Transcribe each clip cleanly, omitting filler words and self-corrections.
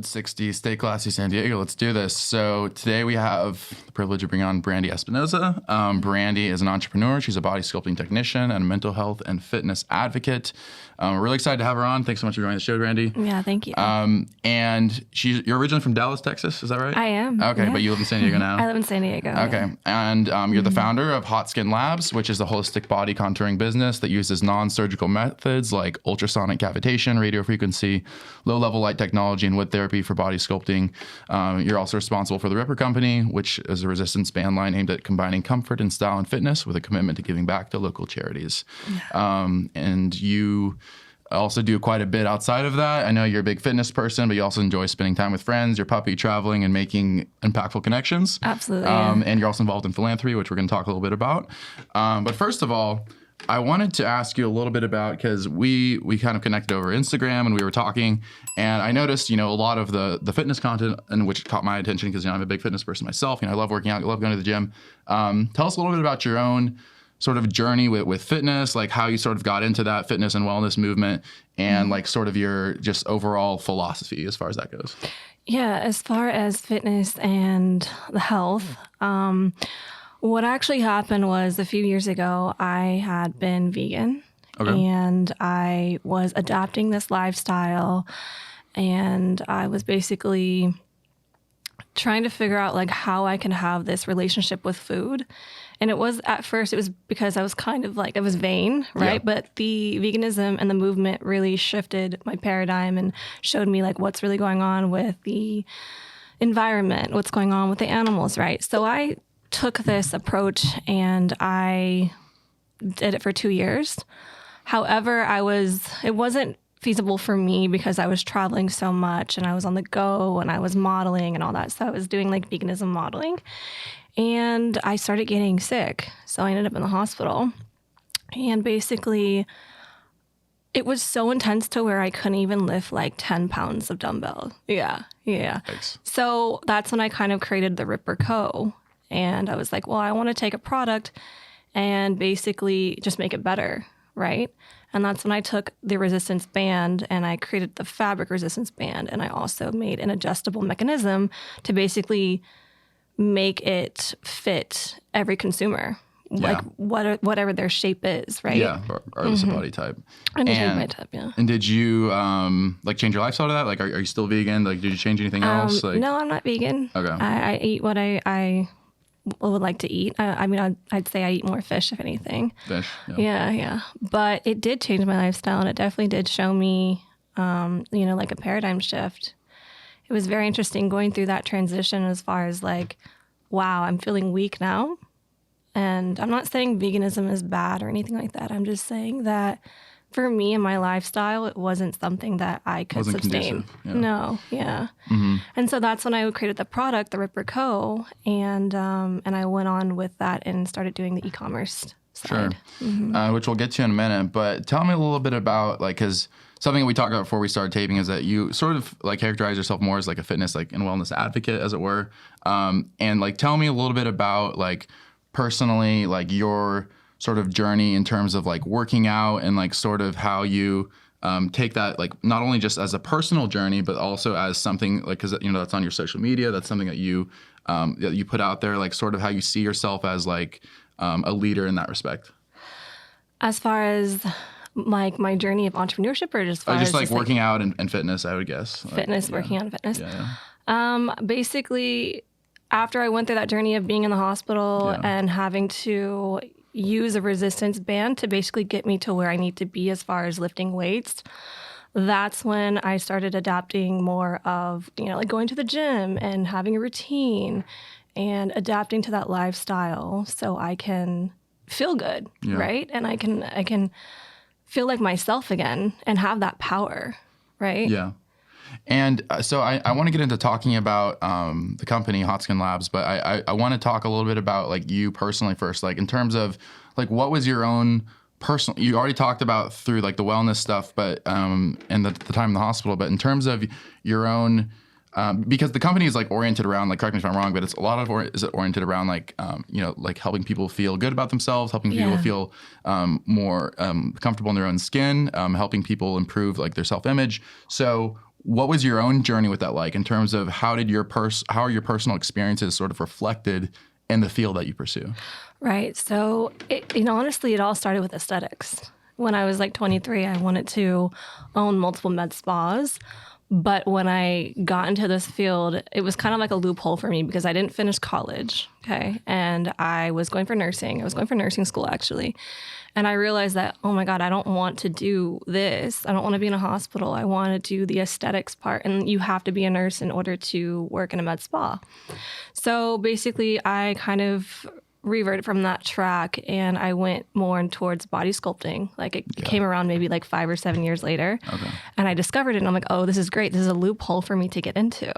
60, stay classy, San Diego. Let's do this. So today we have the privilege of bringing on Brandy Espinosa. Brandy is an entrepreneur. She's a body sculpting technician and a mental health and fitness advocate. We're really excited to have her on. Thanks so much for joining the show, Brandy. Yeah, thank you. And you're originally from Dallas, Texas. Is that right? I am. Okay, yeah. But you live in San Diego now. I live in San Diego. Okay. Yeah. And you're the founder of Hot Skin Labs, which is a holistic body contouring business that uses non-surgical methods like ultrasonic cavitation, radio frequency, low-level light technology, and wood therapy for body sculpting. You're also responsible for the Ripper Company, which is a resistance band line aimed at combining comfort and style and fitness with a commitment to giving back to local charities. Yeah. And you also do quite a bit outside of that. I know you're a big fitness person, but you also enjoy spending time with friends, your puppy, traveling, and making impactful connections. Absolutely. And you're also involved in philanthropy, which we're going to talk a little bit about. But first of all, I wanted to ask you a little bit about, because we kind of connected over Instagram and we were talking, and I noticed, a lot of the fitness content, and which caught my attention because, I'm a big fitness person myself. I love working out, I love going to the gym. Tell us a little bit about your own sort of journey with fitness, like how you sort of got into that fitness and wellness movement, and like sort of your just overall philosophy as far as that goes. Yeah, as far as fitness and the health, what actually happened was a few years ago, I had been vegan. Okay. And I was adapting this lifestyle, and I was basically trying to figure out like how I can have this relationship with food. And at first it was because I was kind of like, I was vain, right? Yeah. But the veganism and the movement really shifted my paradigm and showed me like what's really going on with the environment, what's going on with the animals, right? So I took this approach and I did it for 2 years. However, it wasn't feasible for me because I was traveling so much and I was on the go and I was modeling and all that. So I was doing like veganism modeling. And I started getting sick. So I ended up in the hospital. And basically, it was so intense to where I couldn't even lift like 10 pounds of dumbbell. Yeah. Thanks. So that's when I kind of created the Ripper Co. And I was like, well, I want to take a product and basically just make it better, right? And that's when I took the resistance band and I created the fabric resistance band. And I also made an adjustable mechanism to basically make it fit every consumer, like whatever their shape is, right? Yeah, regardless of body type. And body type, yeah. And did you change your lifestyle to that? Like, are you still vegan? Like, did you change anything else? Like, no, I'm not vegan. Okay. I eat what I would like to eat. I'd say I eat more fish, if anything. Fish. Yeah. But it did change my lifestyle, and it definitely did show me, like a paradigm shift. It was very interesting going through that transition as far as like, wow, I'm feeling weak now. And I'm not saying veganism is bad or anything like that. I'm just saying that for me and my lifestyle, it wasn't something that I could sustain. Yeah. No, yeah. Mm-hmm. And so that's when I created the product, the Ripper Co. And I went on with that and started doing the e-commerce side. Sure. Mm-hmm. Which we'll get to in a minute. But tell me a little bit about, like, because something we talked about before we started taping is that you sort of like characterize yourself more as like a fitness like and wellness advocate, as it were. And like, tell me a little bit about like personally, like your sort of journey in terms of like working out and like sort of how you take that like not only just as a personal journey, but also as something like, because that's on your social media. That's something that you put out there, like sort of how you see yourself as like a leader in that respect. As far as like my journey of entrepreneurship, or just like working out and fitness, I would guess. Fitness, like, working on fitness. Yeah. Basically, after I went through that journey of being in the hospital and having to use a resistance band to basically get me to where I need to be as far as lifting weights, that's when I started adapting more of, like going to the gym and having a routine and adapting to that lifestyle so I can feel good, right? And I can feel like myself again and have that power, right? Yeah. And so I want to get into talking about the company Hot Skin Labs, but I want to talk a little bit about like you personally first, like in terms of like what was your own personal, you already talked about through like the wellness stuff, but and the time in the hospital, but in terms of your own, because the company is like oriented around, like correct me if I'm wrong, but it's a lot of is it oriented around like like helping people feel good about themselves, helping people feel more comfortable in their own skin, helping people improve like their self-image. So what was your own journey with that like in terms of how are your personal experiences sort of reflected in the field that you pursue? Right. So, honestly, it all started with aesthetics. When I was like 23, I wanted to own multiple med spas. But when I got into this field, it was kind of like a loophole for me because I didn't finish college. Okay. And I was going for nursing. I was going for nursing school, actually. And I realized that, oh my God, I don't want to do this. I don't want to be in a hospital. I want to do the aesthetics part. And you have to be a nurse in order to work in a med spa. So basically, I kind of reverted from that track and I went more towards body sculpting. Like it came around maybe like 5 or 7 years later. Okay. And I discovered it and I'm like, oh, this is great. This is a loophole for me to get into.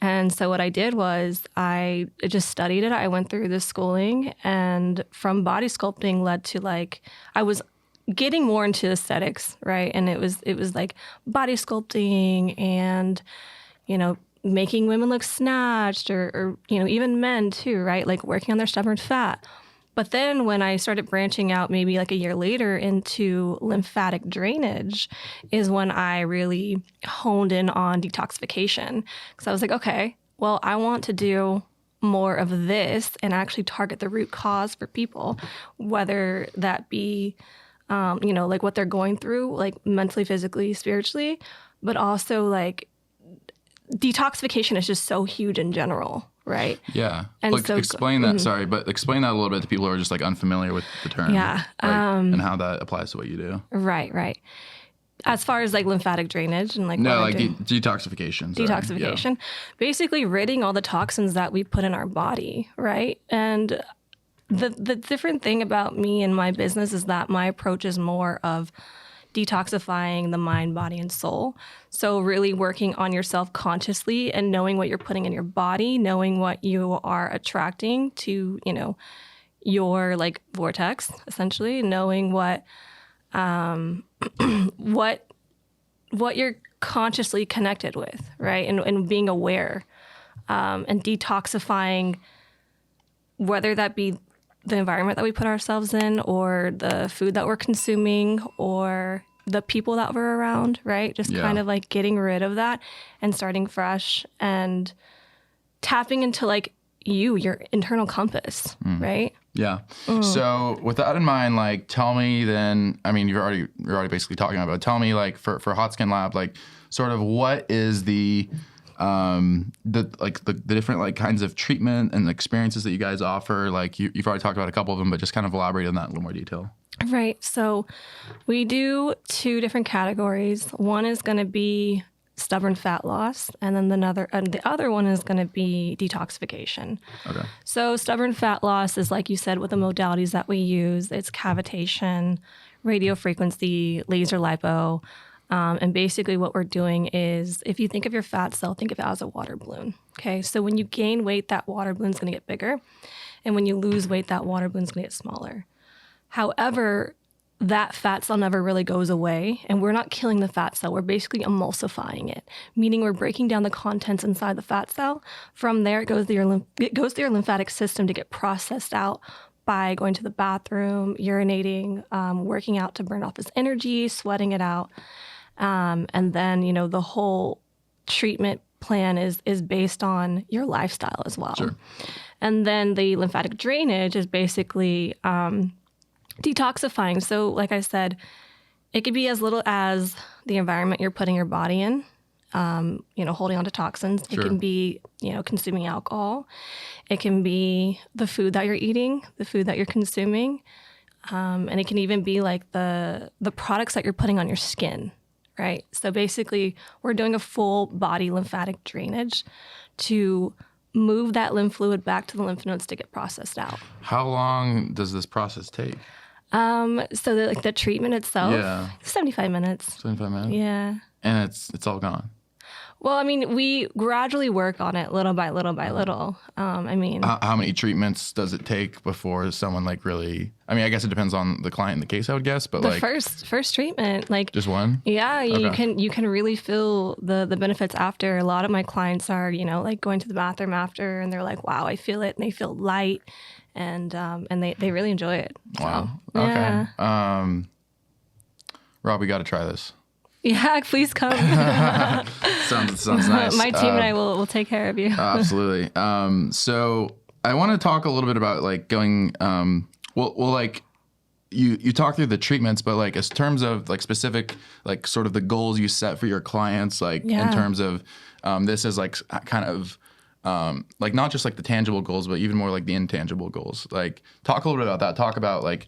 And so what I did was I just studied it. I went through this schooling and from body sculpting led to like, I was getting more into aesthetics, right? And it was like body sculpting and, making women look snatched or even men too, right? Like working on their stubborn fat. But then when I started branching out maybe like a year later into lymphatic drainage is when I really honed in on detoxification. Because I was like, okay, well, I want to do more of this and actually target the root cause for people, whether that be, like what they're going through, like mentally, physically, spiritually, but also like detoxification is just so huge in general, right? Yeah. And like, so explain that, sorry, but explain that a little bit to people who are just like unfamiliar with the term. Yeah. And how that applies to what you do. Right. As far as like lymphatic drainage and like detoxification. Sorry. Detoxification. Yeah. Basically ridding all the toxins that we put in our body, right? And the different thing about me and my business is that my approach is more of detoxifying the mind, body, and soul. So really working on yourself consciously and knowing what you're putting in your body, knowing what you are attracting to, your like vortex, essentially, knowing what what you're consciously connected with, right? And being aware and detoxifying, whether that be the environment that we put ourselves in or the food that we're consuming or the people that we're around, right? Just kind of like getting rid of that and starting fresh and tapping into like your internal compass, right? Yeah. So with that in mind, like tell me then, I mean, you're already basically talking about it. Tell me like for Hot Skin Lab, like sort of what is the different like kinds of treatment and experiences that you guys offer. Like you've already talked about a couple of them, but just kind of elaborate on that in a little more detail. Right. So we do 2 different categories. One is going to be stubborn fat loss, and then the other one is going to be detoxification. Okay. So stubborn fat loss is, like you said, with the modalities that we use. It's cavitation, radio frequency, laser lipo. And basically what we're doing is, if you think of your fat cell, think of it as a water balloon. Okay. So when you gain weight, that water balloon's going to get bigger. And when you lose weight, that water balloon's going to get smaller. However, that fat cell never really goes away. And we're not killing the fat cell. We're basically emulsifying it, meaning we're breaking down the contents inside the fat cell. From there, it goes to your lymphatic system to get processed out by going to the bathroom, urinating, working out to burn off this energy, sweating it out. And then, the whole treatment plan is based on your lifestyle as well. Sure. And then the lymphatic drainage is basically detoxifying. So like I said, it could be as little as the environment you're putting your body in, holding on to toxins. Sure. It can be, consuming alcohol. It can be the food that you're eating, the food that you're consuming. And it can even be like the products that you're putting on your skin. Right. So basically, we're doing a full body lymphatic drainage to move that lymph fluid back to the lymph nodes to get processed out. How long does this process take? So the treatment itself, 75 minutes. 75 minutes? Yeah. And it's all gone. Well, I mean, we gradually work on it little by little by little. How many treatments does it take before someone like really? I mean, I guess it depends on the client and the case, I would guess. But the first treatment, like just one. Yeah, you can really feel the benefits after. A lot of my clients are like going to the bathroom after, and they're like, "Wow, I feel it," and they feel light, and they really enjoy it. Wow. So, okay. Yeah. Rob, we got to try this. Yeah, please come. Sounds nice. My team and I will take care of you. Absolutely. So I want to talk a little bit about like going, well, like you talk through the treatments, but like as terms of like specific, like sort of the goals you set for your clients, like in terms of, this is like kind of, like not just like the tangible goals, but even more like the intangible goals. Like talk a little bit about that. Talk about like,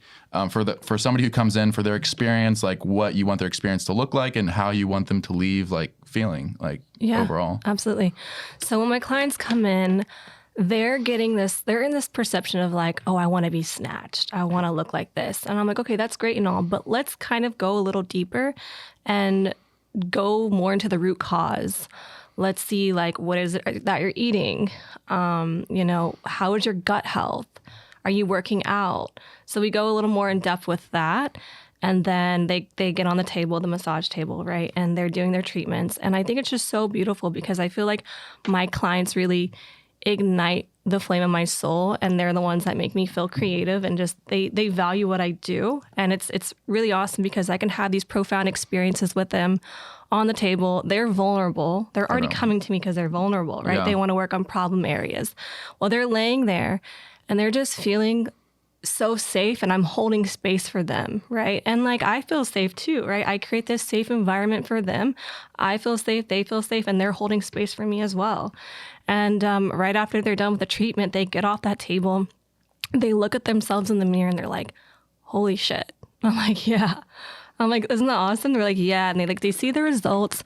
for somebody who comes in for their experience, like what you want their experience to look like and how you want them to leave like feeling like overall. Absolutely. So when my clients come in, they're in this perception of like, oh, I want to be snatched. I want to look like this. And I'm like, okay, that's great and all, but let's kind of go a little deeper and go more into the root cause. Let's see, like, what is it that you're eating? How is your gut health? Are you working out? So we go a little more in depth with that. And then they get on the table, the massage table, right? And they're doing their treatments. And I think it's just so beautiful because I feel like my clients really ignite the flame of my soul, and they're the ones that make me feel creative, and just they value what I do. And it's really awesome because I can have these profound experiences with them on the table. They're vulnerable. They're already coming to me because they're vulnerable, right? Yeah. They want to work on problem areas. Well, they're laying there and they're just feeling so safe, and I'm holding space for them, right? And like, I feel safe too, right? I create this safe environment for them. I feel safe, they feel safe, and they're holding space for me as well. And right after they're done with the treatment, they get off that table, they look at themselves in the mirror and they're like, holy shit. I'm like, yeah. I'm like, isn't that awesome? They're like, yeah. And they see the results,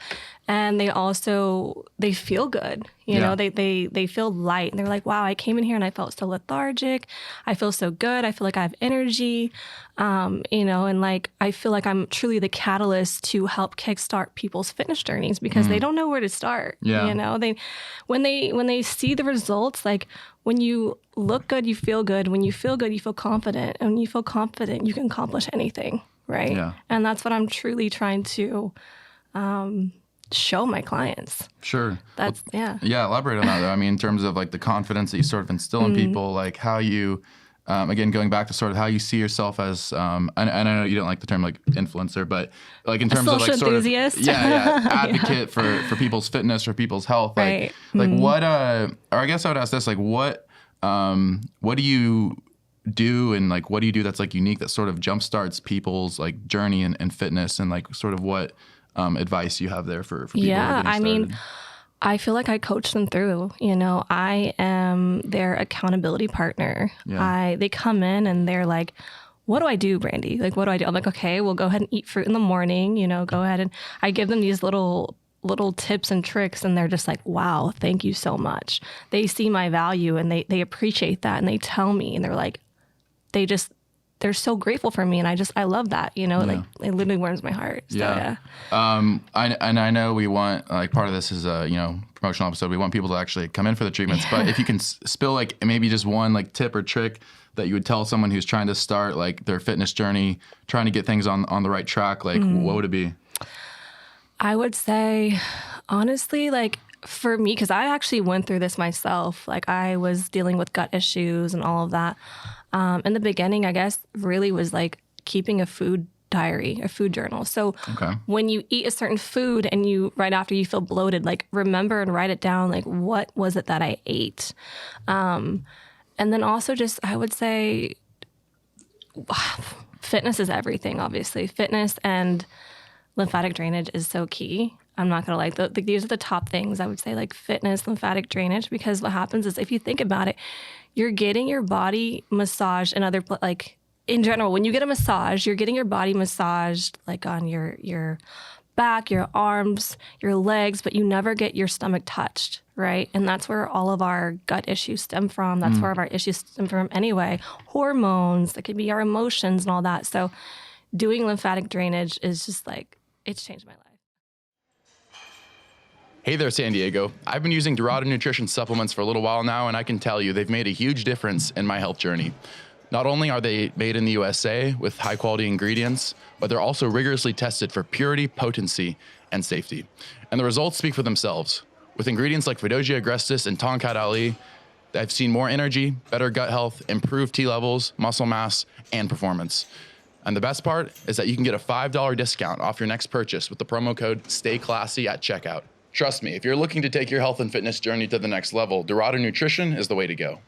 and they feel good. You know, they feel light, and they're like, wow, I came in here and I felt so lethargic. I feel so good. I feel like I have energy. And like, I feel like I'm truly the catalyst to help kickstart people's fitness journeys because they don't know where to start. Yeah. When they see the results, like when you look good, you feel good. When you feel good, you feel confident. And when you feel confident, you can accomplish anything. Right. Yeah. And that's what I'm truly trying to show my clients. Sure. Yeah. Elaborate on that though. I mean, in terms of like the confidence that you sort of instill in people, like how you, again, going back to sort of how you see yourself as, and I know you don't like the term like influencer, but like in terms of like sort enthusiast. of, advocate for people's fitness, for people's health. Like, right. What, or I guess I would ask this, like what do you do, and like what do you do that's like unique that sort of jumpstarts people's like journey and fitness, and like sort of what advice you have there for people who are getting started? I feel like I coach them through. I am their accountability partner. They come in and they're like, what do I do, Brandy? Like, what do I do? I'm like, okay, well, go ahead and eat fruit in the morning, go ahead. And I give them these little tips and tricks, and they're just like, wow, thank you so much. They see my value, and they appreciate that, and they tell me, and they're like, they're so grateful for me. And I love that, like it literally warms my heart. So, I know we want, like, part of this is promotional episode. We want people to actually come in for the treatments, but if you can spill like maybe just one like tip or trick that you would tell someone who's trying to start like their fitness journey, trying to get things on the right track, like what would it be? I would say, honestly, like for me, because I actually went through this myself, like I was dealing with gut issues and all of that. In the beginning, I guess, really was like keeping a food diary, a food journal. So when you eat a certain food and right after you feel bloated, like remember and write it down, like what was it that I ate? And then also just, I would say, fitness is everything, obviously. Fitness and lymphatic drainage is so key. I'm not going to lie. These are the top things I would say, like fitness, lymphatic drainage, because what happens is if you think about it, you're getting your body massaged and like in general, when you get a massage, you're getting your body massaged like on your back, your arms, your legs, but you never get your stomach touched, right? And that's where all of our gut issues stem from. That's where our issues stem from anyway. Hormones, that could be our emotions and all that. So doing lymphatic drainage is just like, it's changed my life. Hey there, San Diego. I've been using Dorado Nutrition supplements for a little while now, and I can tell you they've made a huge difference in my health journey. Not only are they made in the USA with high quality ingredients, but they're also rigorously tested for purity, potency, and safety. And the results speak for themselves. With ingredients like Fidogia agrestis and Tonkat Ali, I've seen more energy, better gut health, improved T levels, muscle mass, and performance. And the best part is that you can get a $5 discount off your next purchase with the promo code STAYCLASSY at checkout. Trust me, if you're looking to take your health and fitness journey to the next level, Dorado Nutrition is the way to go.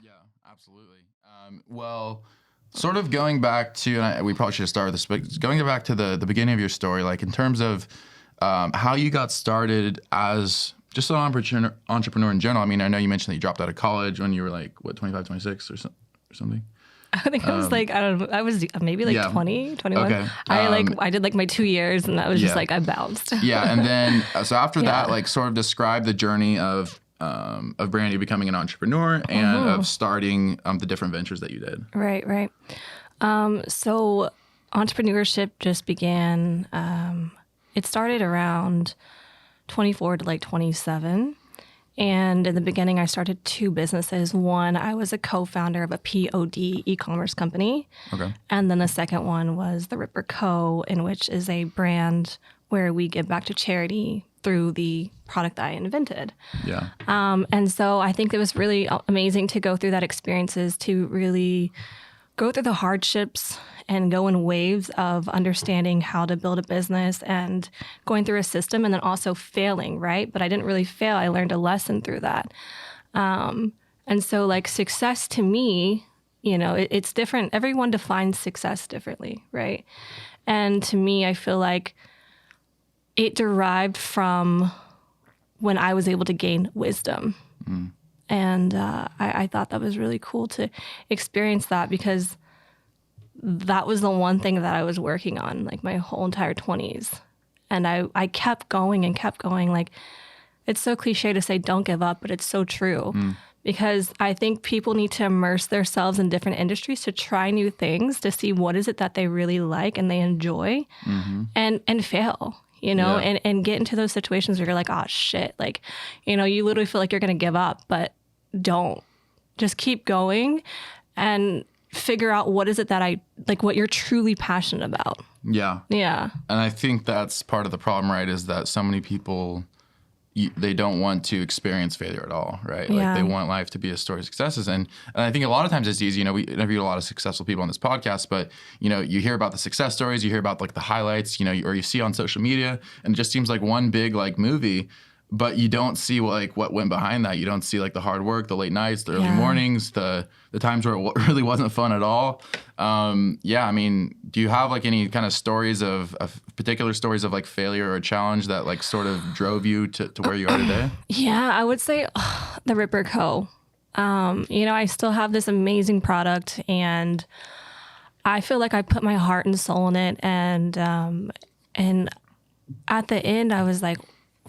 Yeah, absolutely. Well, sort of going back to, and we probably should have started this, but going back to the beginning of your story, like in terms of how you got started as just an entrepreneur in general. I mean, I know you mentioned that you dropped out of college when you were like, what, 25, 26 or something? I think I was like, I don't know, I was maybe like 20, 21. Okay. I did like my 2 years and that was just like, I bounced. Yeah. And then, so after that, like sort of describe the journey of Brandy becoming an entrepreneur and of starting the different ventures that you did. Right. So entrepreneurship just began, it started around 24 to like 27. And in the beginning, I started 2 businesses. One, I was a co-founder of a POD e-commerce company. Okay. And then the second one was the Ripper Co., in which is a brand where we give back to charity through the product I invented. Yeah. And so I think it was really amazing to go through that experiences, to really go through the hardships and go in waves of understanding how to build a business and going through a system and then also failing, right? But I didn't really fail. I learned a lesson through that. And so like success to me, you know, it's different. Everyone defines success differently, right? And to me, I feel like it derived from when I was able to gain wisdom. Mm. And I thought that was really cool to experience that, because that was the one thing that I was working on like my whole entire 20s. And I kept going and kept going. Like, it's so cliche to say don't give up, but it's so true. Because I think people need to immerse themselves in different industries to try new things, to see what is it that they really like and they enjoy, and fail, you know, and get into those situations where you're like, oh shit, like, you know, you literally feel like you're going to give up, but don't. Just keep going and figure out what is it that what you're truly passionate about. Yeah. Yeah. And I think that's part of the problem, right? Is that so many people, they don't want to experience failure at all, right? Yeah. Like they want life to be a story of successes. And I think a lot of times it's easy, you know, we interviewed a lot of successful people on this podcast, but, you know, you hear about the success stories, you hear about like the highlights, you know, or you see on social media, and it just seems like one big like movie. But you don't see what went behind that. You don't see like the hard work, the late nights, the early mornings, the times where it really wasn't fun at all. Yeah, I mean, do you have like any kind of stories of particular stories of like failure or challenge that like sort of drove you to where you are today? Yeah, I would say the Ripper Co. You know, I still have this amazing product, and I feel like I put my heart and soul in it. And at the end, I was like,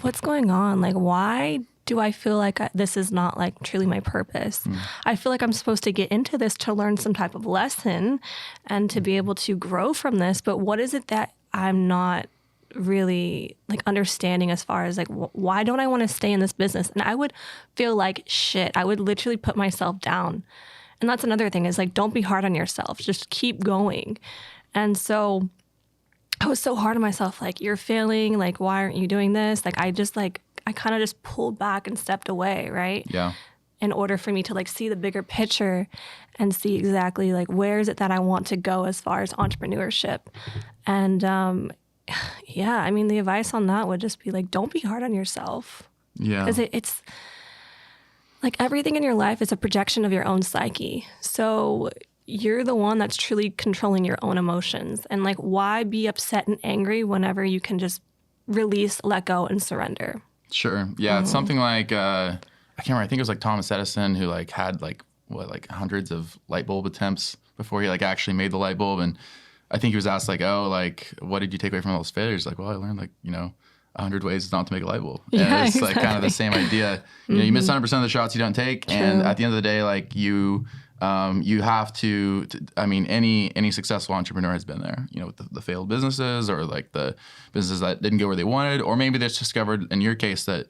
what's going on? Like, why do I feel like this is not like truly my purpose? I feel like I'm supposed to get into this to learn some type of lesson and to be able to grow from this. But what is it that I'm not really like understanding as far as like, why don't I want to stay in this business? And I would feel like shit. I would literally put myself down. And that's another thing, is like, don't be hard on yourself. Just keep going. And so I was so hard on myself, like, you're failing, like, why aren't you doing this? Like, I kind of just pulled back and stepped away, right? Yeah. In order for me to, like, see the bigger picture and see exactly, like, where is it that I want to go as far as entrepreneurship. And, yeah, I mean, the advice on that would just be, like, don't be hard on yourself. Yeah. Because it's, like, everything in your life is a projection of your own psyche. So you're the one that's truly controlling your own emotions. And like, why be upset and angry whenever you can just release, let go, and surrender? Sure. Yeah. It's something like, I can't remember. I think it was like Thomas Edison, who like had like hundreds of light bulb attempts before he like actually made the light bulb. And I think he was asked like, oh, like, what did you take away from all those failures? Like, well, I learned like, you know, 100 ways not to make a light bulb. And yeah, it's exactly. Like kind of the same idea. You know, you miss 100% of the shots you don't take. True. And at the end of the day, like you have to, I mean, any successful entrepreneur has been there, you know, with the failed businesses, or like the businesses that didn't go where they wanted, or maybe they just discovered in your case that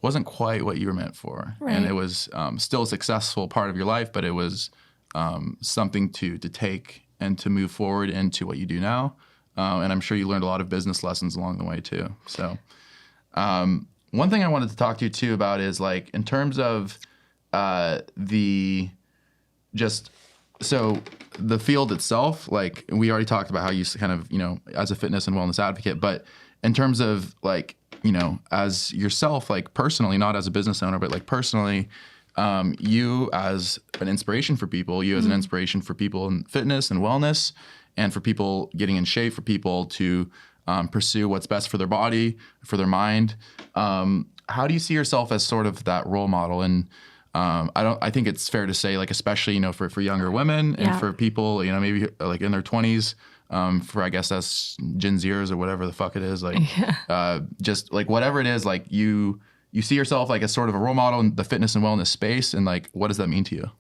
wasn't quite what you were meant for. Right. And it was still a successful part of your life, but it was something to take and to move forward into what you do now. And I'm sure you learned a lot of business lessons along the way too. So one thing I wanted to talk to you too about is like, in terms of just so the field itself, like we already talked about how you kind of, as a fitness and wellness advocate, but in terms of like, as yourself, like personally, not as a business owner, but like personally, you as an inspiration for people, you as an inspiration for people in fitness and wellness, and for people getting in shape, for people to pursue what's best for their body, for their mind. How do you see yourself as sort of that role model? And I think it's fair to say, like, especially, for younger women and for people, maybe like in their 20s, for, I guess that's Gen Zers or whatever the fuck it is, like, just like whatever it is, like you see yourself like as sort of a role model in the fitness and wellness space. And like, what does that mean to you?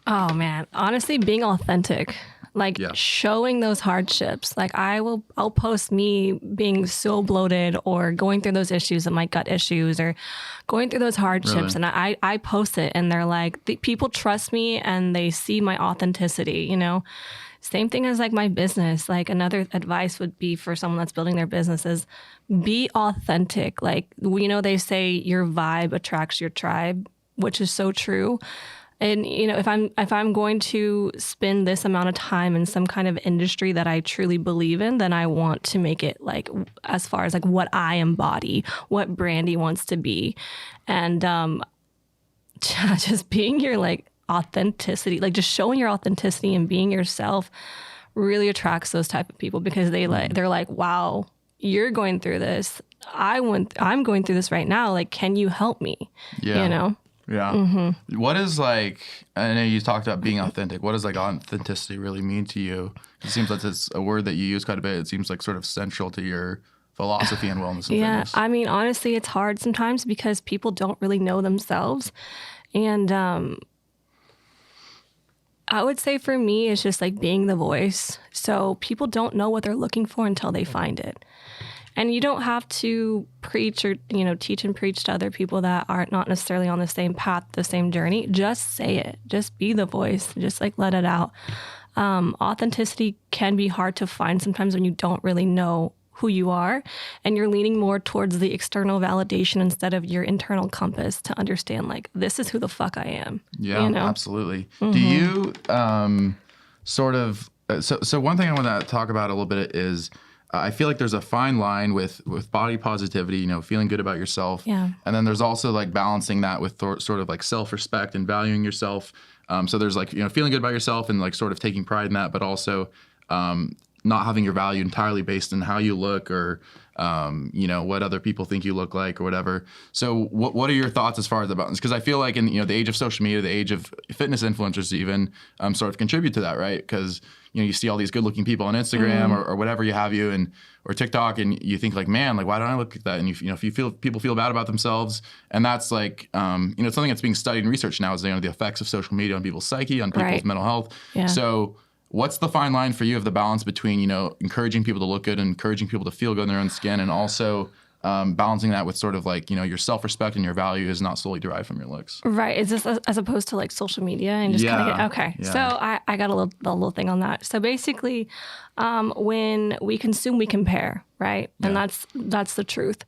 Oh man, honestly, being authentic, like showing those hardships. Like I'll post me being so bloated or going through those issues and my gut issues or going through those hardships. Really? And I post it and they're like, people trust me and they see my authenticity, Same thing as like my business. Like another advice would be for someone that's building their business is be authentic. Like, they say your vibe attracts your tribe, which is so true. And, if I'm going to spend this amount of time in some kind of industry that I truly believe in, then I want to make it like as far as like what I embody, what Brandy wants to be. And just being your like authenticity, like just showing your authenticity and being yourself really attracts those type of people because they're like, wow, you're going through this. I'm going through this right now. Like, can you help me? Yeah. Yeah. Mm-hmm. What is like, I know you talked about being authentic. What does like authenticity really mean to you? It seems like it's a word that you use quite a bit. It seems like sort of central to your philosophy and wellness and fitness. I mean, honestly, it's hard sometimes because people don't really know themselves. And I would say for me, it's just like being the voice. So people don't know what they're looking for until they find it. And you don't have to preach or, teach and preach to other people that are not necessarily on the same path, the same journey. Just say it. Just be the voice. Just like let it out. Authenticity can be hard to find sometimes when you don't really know who you are and you're leaning more towards the external validation instead of your internal compass to understand like, this is who the fuck I am. Yeah, absolutely. Mm-hmm. Do you so one thing I want to talk about a little bit is I feel like there's a fine line with body positivity, feeling good about yourself. Yeah. And then there's also like balancing that with sort of like self-respect and valuing yourself. So there's like, feeling good about yourself and like sort of taking pride in that, but also not having your value entirely based on how you look or, what other people think you look like or whatever. So what are your thoughts as far as the balance? Because I feel like in, the age of social media, the age of fitness influencers even sort of contribute to that, right? Because, you see all these good looking people on Instagram or whatever you have or TikTok, and you think like, man, like, why don't I look like that? And if you feel people feel bad about themselves, and that's like, something that's being studied and researched now is, the effects of social media on people's psyche, on people's mental health. Yeah. So what's the fine line for you of the balance between, encouraging people to look good and encouraging people to feel good in their own skin, and also balancing that with sort of like, your self-respect and your value is not solely derived from your looks. Right. Is this as opposed to like social media and just kind of okay. Yeah. So I got a little thing on that. So basically, when we consume, we compare, right? And that's the truth.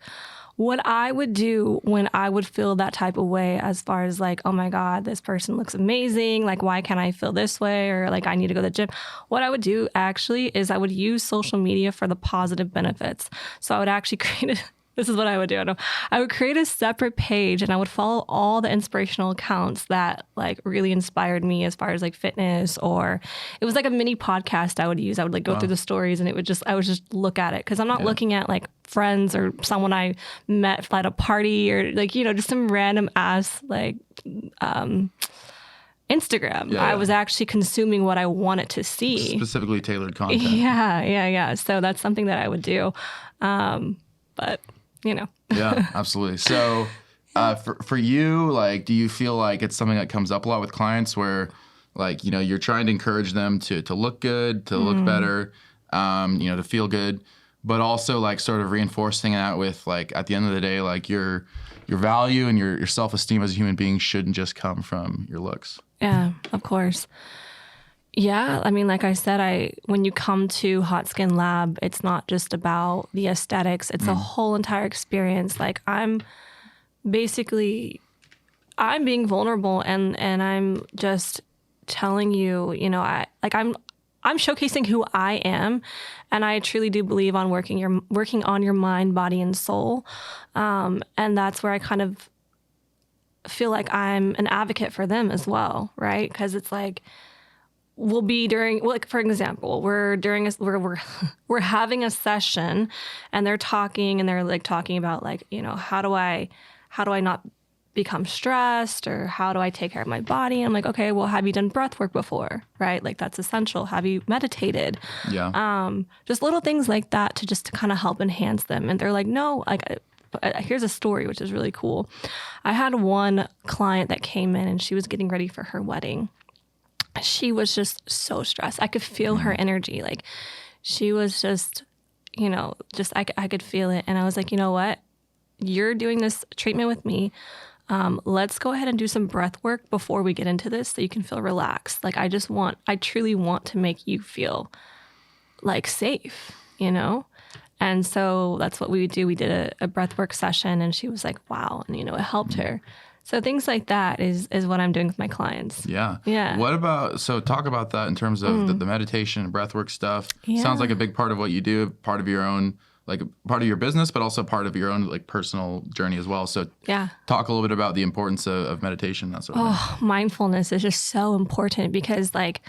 What I would do when I would feel that type of way as far as like, oh my God, this person looks amazing. Like, why can't I feel this way? Or like, I need to go to the gym. What I would do actually is I would use social media for the positive benefits. So I would actually this is what I would do. I would create a separate page and I would follow all the inspirational accounts that like really inspired me as far as like fitness, or it was like a mini podcast I would use. I would like go through the stories and I would just look at it. Cause I'm not looking at like friends or someone I met at a party or like, just some random ass like, Instagram. I was actually consuming what I wanted to see. Specifically tailored content. Yeah. So that's something that I would do. But Yeah, absolutely. So for you, like, do you feel like it's something that comes up a lot with clients where like, you're trying to encourage them to look good, to look better, to feel good, but also like sort of reinforcing that with like, at the end of the day, like your value and your self-esteem as a human being shouldn't just come from your looks. Yeah, of course. Yeah, I mean, like I said, when you come to Hot Skin Lab, it's not just about the aesthetics. It's a whole entire experience. Like I'm being vulnerable and I'm just telling you, I'm showcasing who I am, and I truly do believe on working on your mind, body, and soul. And that's where I kind of feel like I'm an advocate for them as well, right? Because it's like we'll be for example, we're having a session, and they're talking about like, how do I not become stressed, or how do I take care of my body? And I'm like, okay, well, have you done breath work before? Right? Like, that's essential. Have you meditated? Yeah. Just little things like that to kind of help enhance them. And they're like, no, like, here's a story, which is really cool. I had one client that came in, and she was getting ready for her wedding. She was just so stressed. I could feel her energy. Like, she was just, I could feel it. And I was like, you know what? You're doing this treatment with me. Let's go ahead and do some breath work before we get into this so you can feel relaxed. Like, I truly want to make you feel like safe, And so that's what we would do. We did a breath work session, and she was like, wow. And, it helped her. So things like that is what I'm doing with my clients. Yeah. Yeah. Talk about that in terms of the meditation and breathwork stuff. Yeah. Sounds like a big part of what you do, part of your own, like part of your business, but also part of your own like personal journey as well. So yeah, talk a little bit about the importance of meditation, that sort of thing. Mindfulness is just so important, because like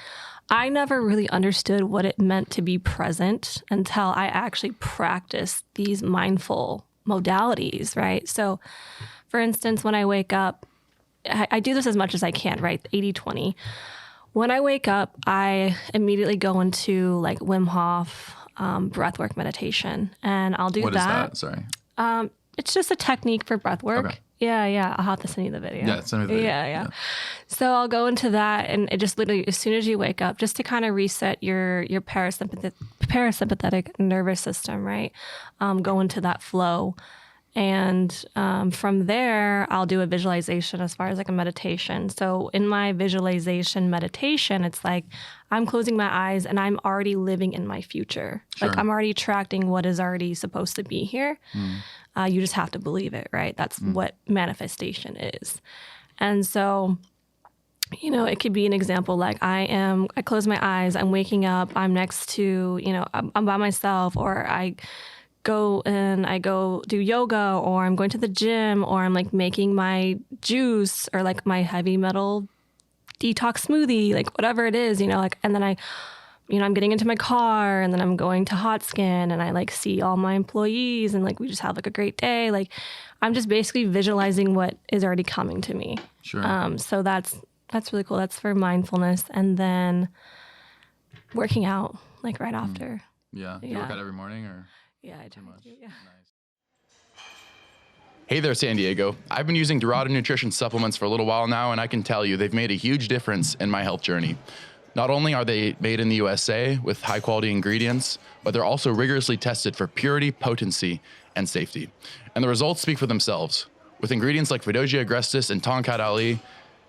I never really understood what it meant to be present until I actually practiced these mindful modalities, right? So for instance, when I wake up, I do this as much as I can, right? 80-20. When I wake up, I immediately go into like Wim Hof breathwork meditation, and I'll do that. What is that? Sorry. It's just a technique for breathwork. Okay. Yeah. I'll have to send you the video. Yeah, send me the video. Yeah. So I'll go into that, and it just literally, as soon as you wake up, just to kind of reset your parasympathetic nervous system, right? Go into that flow. And from there, I'll do a visualization as far as like a meditation. So in my visualization meditation, it's like I'm closing my eyes and I'm already living in my future. Sure. Like I'm already attracting what is already supposed to be here. You just have to believe it, right? That's what manifestation is. And so, it could be an example like I close my eyes, I'm waking up, I'm next to, I'm by myself, or I go do yoga, or I'm going to the gym, or I'm like making my juice, or like my heavy metal detox smoothie, like whatever it is, and then I'm getting into my car, and then I'm going to Hot Skin, and I like see all my employees, and like we just have like a great day. Like I'm just basically visualizing what is already coming to me. Sure. So that's really cool. That's for mindfulness. And then working out like right after. Yeah. Do you work out every morning, or? Yeah, I try to. Yeah. Nice. Hey there, San Diego. I've been using Dorado Nutrition supplements for a little while now, and I can tell you they've made a huge difference in my health journey. Not only are they made in the USA with high quality ingredients, but they're also rigorously tested for purity, potency, and safety. And the results speak for themselves. With ingredients like Fidogia agrestis and Tonkat Ali,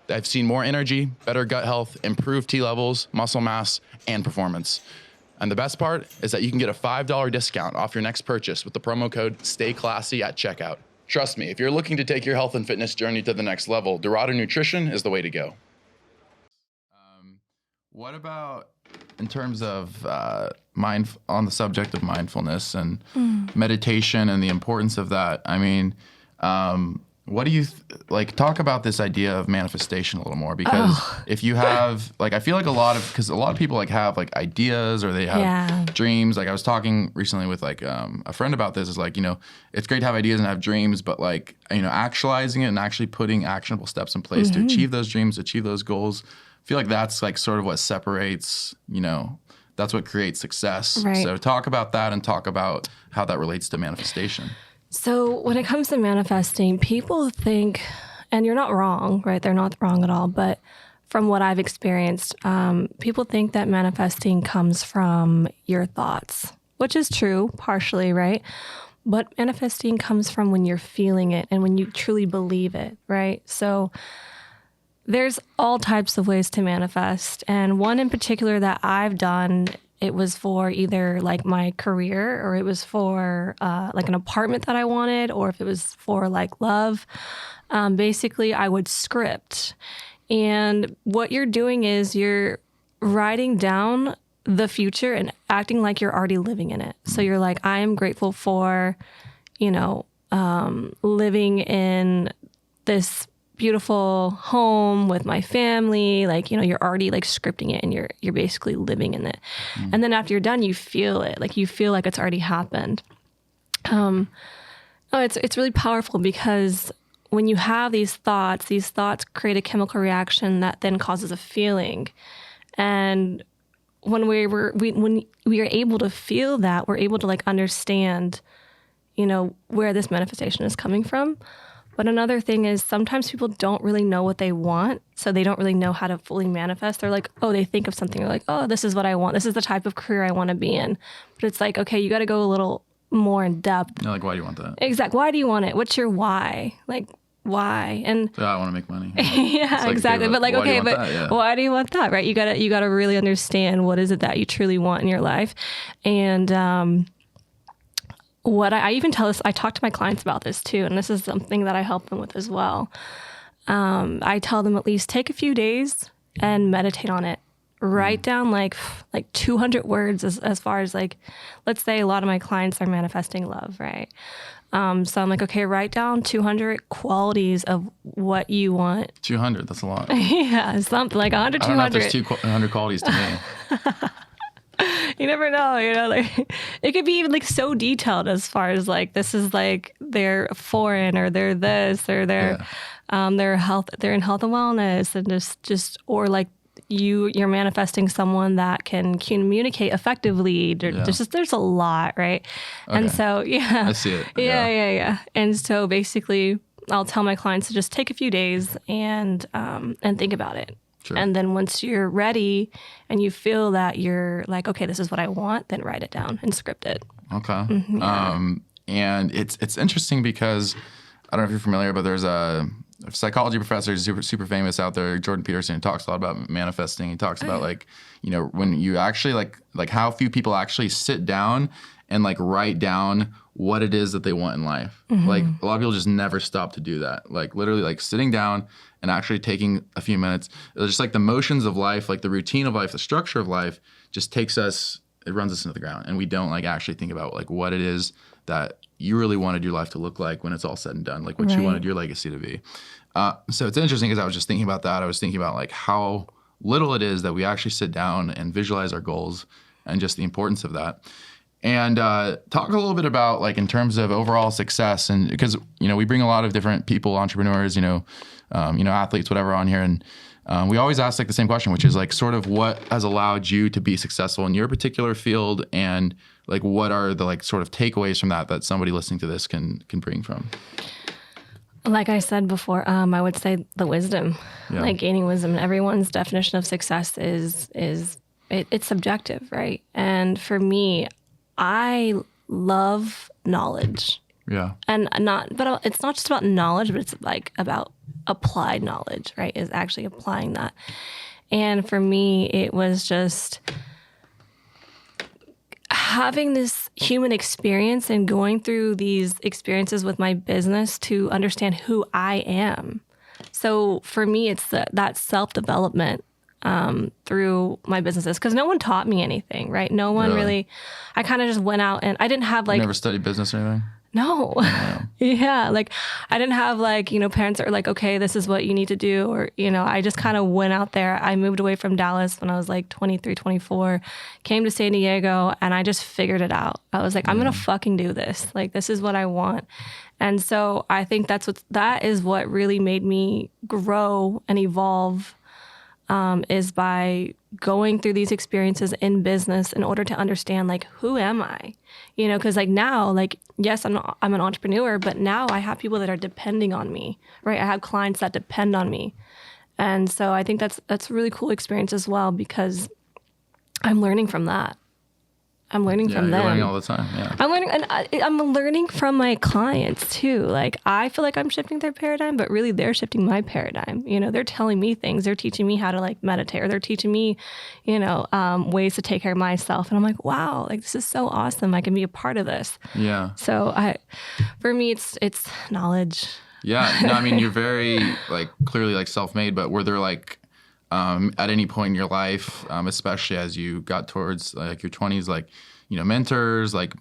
I've seen more energy, better gut health, improved T levels, muscle mass, and performance. And the best part is that you can get a $5 discount off your next purchase with the promo code STAYCLASSY at checkout. Trust me, if you're looking to take your health and fitness journey to the next level, Dorado Nutrition is the way to go. What about in terms of on the subject of mindfulness and meditation and the importance of that? I mean, what do you talk about this idea of manifestation a little more? Because if you have I feel like a lot of people have ideas, or they have dreams. Like I was talking recently with a friend about this. Is it's great to have ideas and have dreams, but actualizing it and actually putting actionable steps in place to achieve those dreams, achieve those goals. I feel like that's sort of what separates, that's what creates success. Right. So talk about that, and talk about how that relates to manifestation. So when it comes to manifesting, people think, and you're not wrong, right? They're not wrong at all. But from what I've experienced, people think that manifesting comes from your thoughts, which is true, partially, right? But manifesting comes from when you're feeling it and when you truly believe it, right? So there's all types of ways to manifest. And one in particular that I've done, it was for either my career, or it was for an apartment that I wanted, or if it was for love. Basically, I would script. And what you're doing is you're writing down the future and acting like you're already living in it. So you're like, I am grateful for, living in this beautiful home with my family. Like, you're already like scripting it and you're basically living in it. And then after you're done, you feel it. Like you feel like it's already happened. It's really powerful because when you have these thoughts create a chemical reaction that then causes a feeling. And when we are able to feel that, we're able to like understand, where this manifestation is coming from. But another thing is sometimes people don't really know what they want, so they don't really know how to fully manifest. They're like, oh, they think of something. They're like, oh, this is what I want. This is the type of career I want to be in. But it's like, okay, you got to go a little more in depth. Like, why do you want that? Exactly. Why do you want it? What's your why? Like, why? And I want to make money. yeah, like, exactly. Okay, but like, okay, but yeah. Why do you want that? Right? You gotta really understand what is it that you truly want in your life. And what I even tell this, I talk to my clients about this too, and this is something that I help them with as well. I tell them at least take a few days and meditate on it. Write down like 200 words as far as like, let's say a lot of my clients are manifesting love, right? So I'm like, okay, write down 200 qualities of what you want. 200, that's a lot. Yeah, something like 100, 200. I don't know if there's 200 qualities to me. You never know, like it could be even like so detailed as far as like, this is like they're foreign or they're this or they're in health and wellness and just or like you're manifesting someone that can communicate effectively. There's a lot, right? Okay. And so, yeah. I see it. Yeah. And so basically I'll tell my clients to just take a few days and think about it. Sure. And then once you're ready and you feel that you're like, okay, this is what I want, then write it down and script it. Okay. Mm-hmm. And it's interesting because I don't know if you're familiar, but there's a psychology professor who's super famous out there, Jordan Peterson, who talks a lot about manifesting. He talks about like, when you actually like how few people actually sit down and like write down what it is that they want in life. Mm-hmm. Like a lot of people just never stop to do that. Like literally like sitting down and actually taking a few minutes. It's just like the motions of life, like the routine of life, the structure of life just it runs us into the ground. And we don't like actually think about like what it is that you really wanted your life to look like when it's all said and done, like what you wanted your legacy to be. So it's interesting because I was just thinking about that. I was thinking about like how little it is that we actually sit down and visualize our goals and just the importance of that. And talk a little bit about like in terms of overall success, and because we bring a lot of different people, entrepreneurs, athletes, whatever, on here, and we always ask like the same question, which is like sort of what has allowed you to be successful in your particular field, and like what are the like sort of takeaways from that somebody listening to this can bring from. Like I said before, I would say the wisdom, like gaining wisdom. Everyone's definition of success is it's subjective, right? And for me, I love knowledge. Yeah. And but it's not just about knowledge, but it's like about applied knowledge, right? Is actually applying that. And for me, it was just having this human experience and going through these experiences with my business to understand who I am. So for me, it's that self-development through my businesses, because no one taught me anything, right? No one really. I kind of just went out and I didn't have like. You never studied business or anything? No. Yeah. Like I didn't have like, parents that were like, okay, this is what you need to do. Or, I just kind of went out there. I moved away from Dallas when I was like 23, 24, came to San Diego, and I just figured it out. I was like, I'm going to fucking do this. Like, this is what I want. And so I think that is what really made me grow and evolve, is by going through these experiences in business in order to understand, like, who am I? Because like now, like, yes, I'm an entrepreneur, but now I have people that are depending on me, right? I have clients that depend on me. And so I think that's a really cool experience as well, because I'm learning from that. I'm learning from them. You're learning all the time. Yeah. I'm learning from my clients too. Like, I feel like I'm shifting their paradigm, but really they're shifting my paradigm. They're telling me things. They're teaching me how to like meditate, or they're teaching me, ways to take care of myself. And I'm like, wow, like this is so awesome. I can be a part of this. Yeah. So for me, it's knowledge. Yeah. No, I mean, you're very like clearly like self-made, but were there like at any point in your life, especially as you got towards like your 20s, like, you know, mentors, like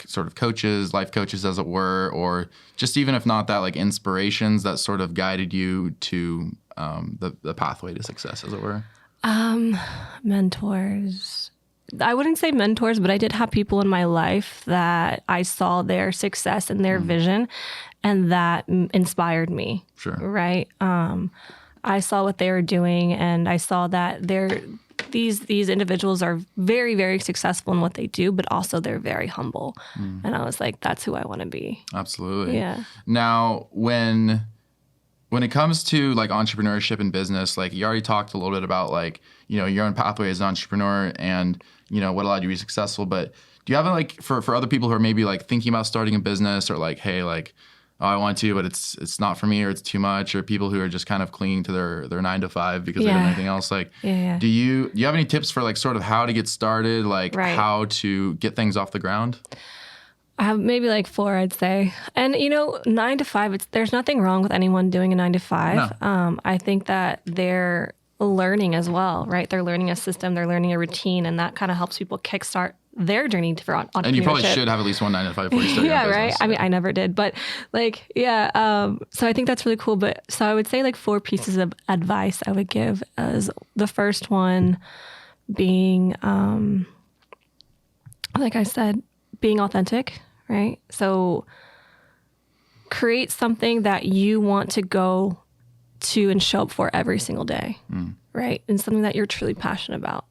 sort of coaches, life coaches, as it were, or just even if not that, like inspirations that sort of guided you to the pathway to success, as it were? Mentors. I wouldn't say mentors, but I did have people in my life that I saw their success and their vision, and that inspired me. Sure. Right. I saw what they were doing, and I saw that these individuals are very, very successful in what they do, but also they're very humble. And I was like, that's who I want to be. Absolutely. Yeah. Now, when it comes to like entrepreneurship and business, like you already talked a little bit about like, you know, your own pathway as an entrepreneur and, you know, what allowed you to be successful. But do you have like for other people who are maybe like thinking about starting a business, or like, hey, like, oh, I want to, but it's not for me, or it's too much, or people who are just kind of clinging to their 9-to-5 because they don't have anything else. Like, do you have any tips for like sort of how to get started, like how to get things off the ground? I have maybe like 4, I'd say. And, you know, 9-to-5, there's nothing wrong with anyone doing a 9-to-5. No. I think that they're learning as well, right? They're learning a system, they're learning a routine, and that kind of helps people kickstart their journey for entrepreneurship. And you probably should have at least one 9-to-5 before you start your business. Right? I mean, I never did, but like, so I think that's really cool. But so I would say like 4 pieces of advice I would give as the first one being, like I said, being authentic, right? So create something that you want to go to and show up for every single day, right? And something that you're truly passionate about.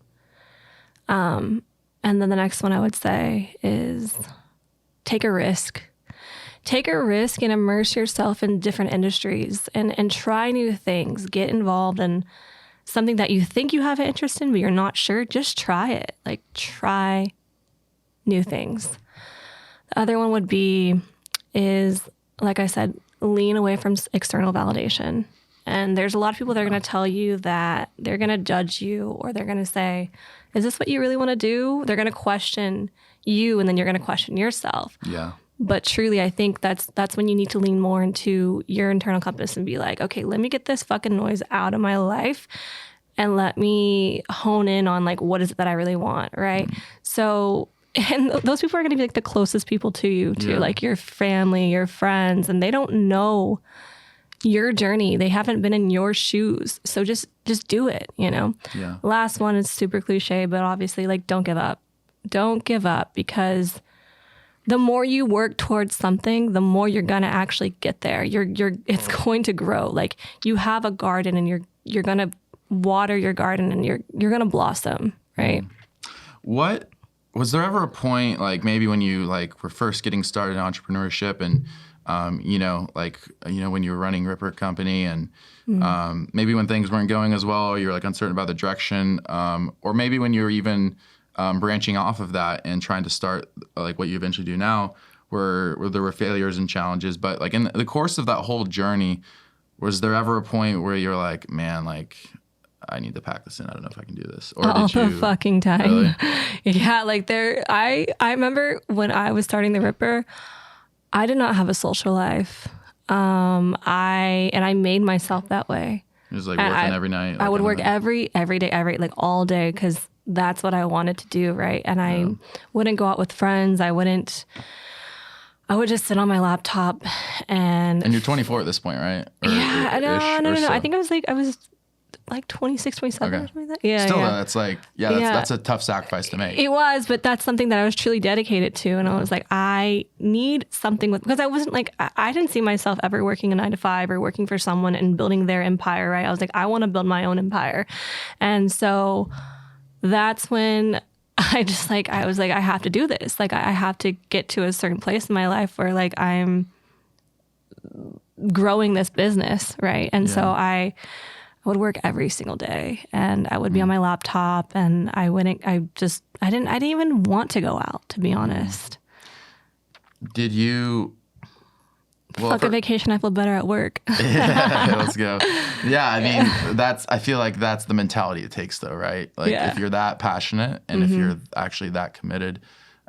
And then the next one I would say is take a risk. Take a risk and immerse yourself in different industries and try new things. Get involved in something that you think you have an interest in, but you're not sure. Just try it. Like, try new things. The other one would be like I said, lean away from external validation. And there's a lot of people that are going to tell you that they're going to judge you, or they're going to say, is this what you really want to do? They're going to question you, and then you're going to question yourself. Yeah. But truly, I think that's when you need to lean more into your internal compass and be like, okay, let me get this fucking noise out of my life and let me hone in on like, what is it that I really want, right? So, and those people are going to be like the closest people to you, like your family, your friends, and they don't know your journey. They haven't been in your shoes. So just do it, you know? Yeah. Last one is super cliche, but obviously like, don't give up. Don't give up, because the more you work towards something, the more you're going to actually get there. It's going to grow. Like, you have a garden, and you're going to water your garden, and you're going to blossom, right? What was there ever a point, like maybe when you like were first getting started in entrepreneurship, and when you were running Ripper Company, and maybe when things weren't going as well, or you're like uncertain about the direction, or maybe when you were even branching off of that and trying to start like what you eventually do now, where there were failures and challenges, but like in the course of that whole journey, was there ever a point where you're like, man, like, I need to pack this in. I don't know if I can do this. Or all did you, the fucking time. Really? Yeah, like I remember when I was starting the Ripper, I did not have a social life. I made myself that way. It was like working every night. Like I would work every day, like all day, because that's what I wanted to do, right? And I wouldn't go out with friends. I would just sit on my laptop and you're 24 at this point, right? Or yeah, no. So. I think I was like 26, 27 or something like that. Yeah. Still, that's like, that's a tough sacrifice to make. It was, but that's something that I was truly dedicated to. And I was like, I need something because I wasn't like, I didn't see myself ever working a 9-to-5 or working for someone and building their empire, right? I was like, I want to build my own empire. And so that's when I was like, I have to do this. Like, I have to get to a certain place in my life where like I'm growing this business, right? And so I would work every single day, and I would be on my laptop, and I didn't even want to go out, to be honest. Did you? Well, fuck a vacation, I feel better at work. Yeah, let's go. Yeah, I mean, I feel like that's the mentality it takes, though, right? Like if you're that passionate and if you're actually that committed,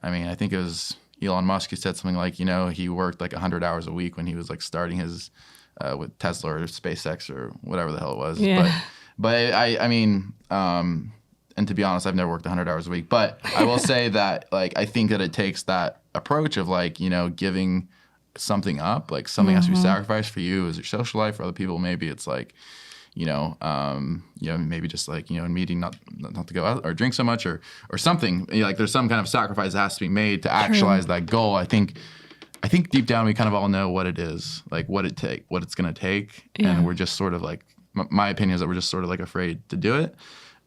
I mean, I think it was, Elon Musk, who said something like, he worked like 100 hours a week when he was like starting his with Tesla or SpaceX or whatever the hell it was. Yeah. But I mean, and to be honest, I've never worked 100 hours a week. But I will say that like I think that it takes that approach of like, giving something up, like something has to be sacrificed for you as your social life. For other people, maybe it's like, maybe just like, in meeting not to go out or drink so much or something. Like there's some kind of sacrifice that has to be made to actualize that goal. I think deep down we kind of all know what it is, like what it's going to take. Yeah. And we're just sort of like, my opinion is that we're just sort of like afraid to do it.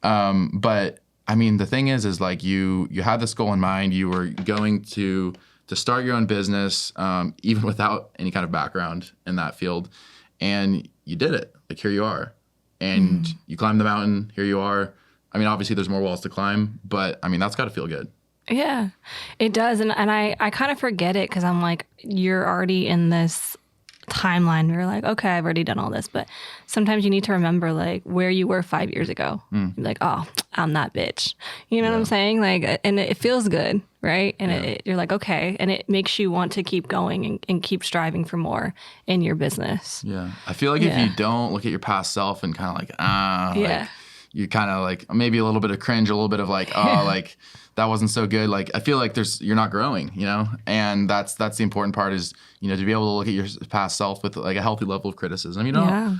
But I mean, the thing is like you had this goal in mind. You were going to start your own business, even without any kind of background in that field. And you did it. Like here you are. And you climbed the mountain. Here you are. I mean, obviously there's more walls to climb, but I mean, that's got to feel good. Yeah, it does. And I kind of forget it because I'm like, you're already in this timeline. You're like, okay, I've already done all this. But sometimes you need to remember like where you were 5 years ago. You're like, oh, I'm that bitch. You know what I'm saying? Like, and it feels good, right? And you're like, okay. And it makes you want to keep going and keep striving for more in your business. Yeah. I feel like if you don't look at your past self and kind of like, like, you kind of like maybe a little bit of cringe, a little bit of like, oh, like that wasn't so good. Like, I feel like you're not growing, and that's the important part is, to be able to look at your past self with like a healthy level of criticism,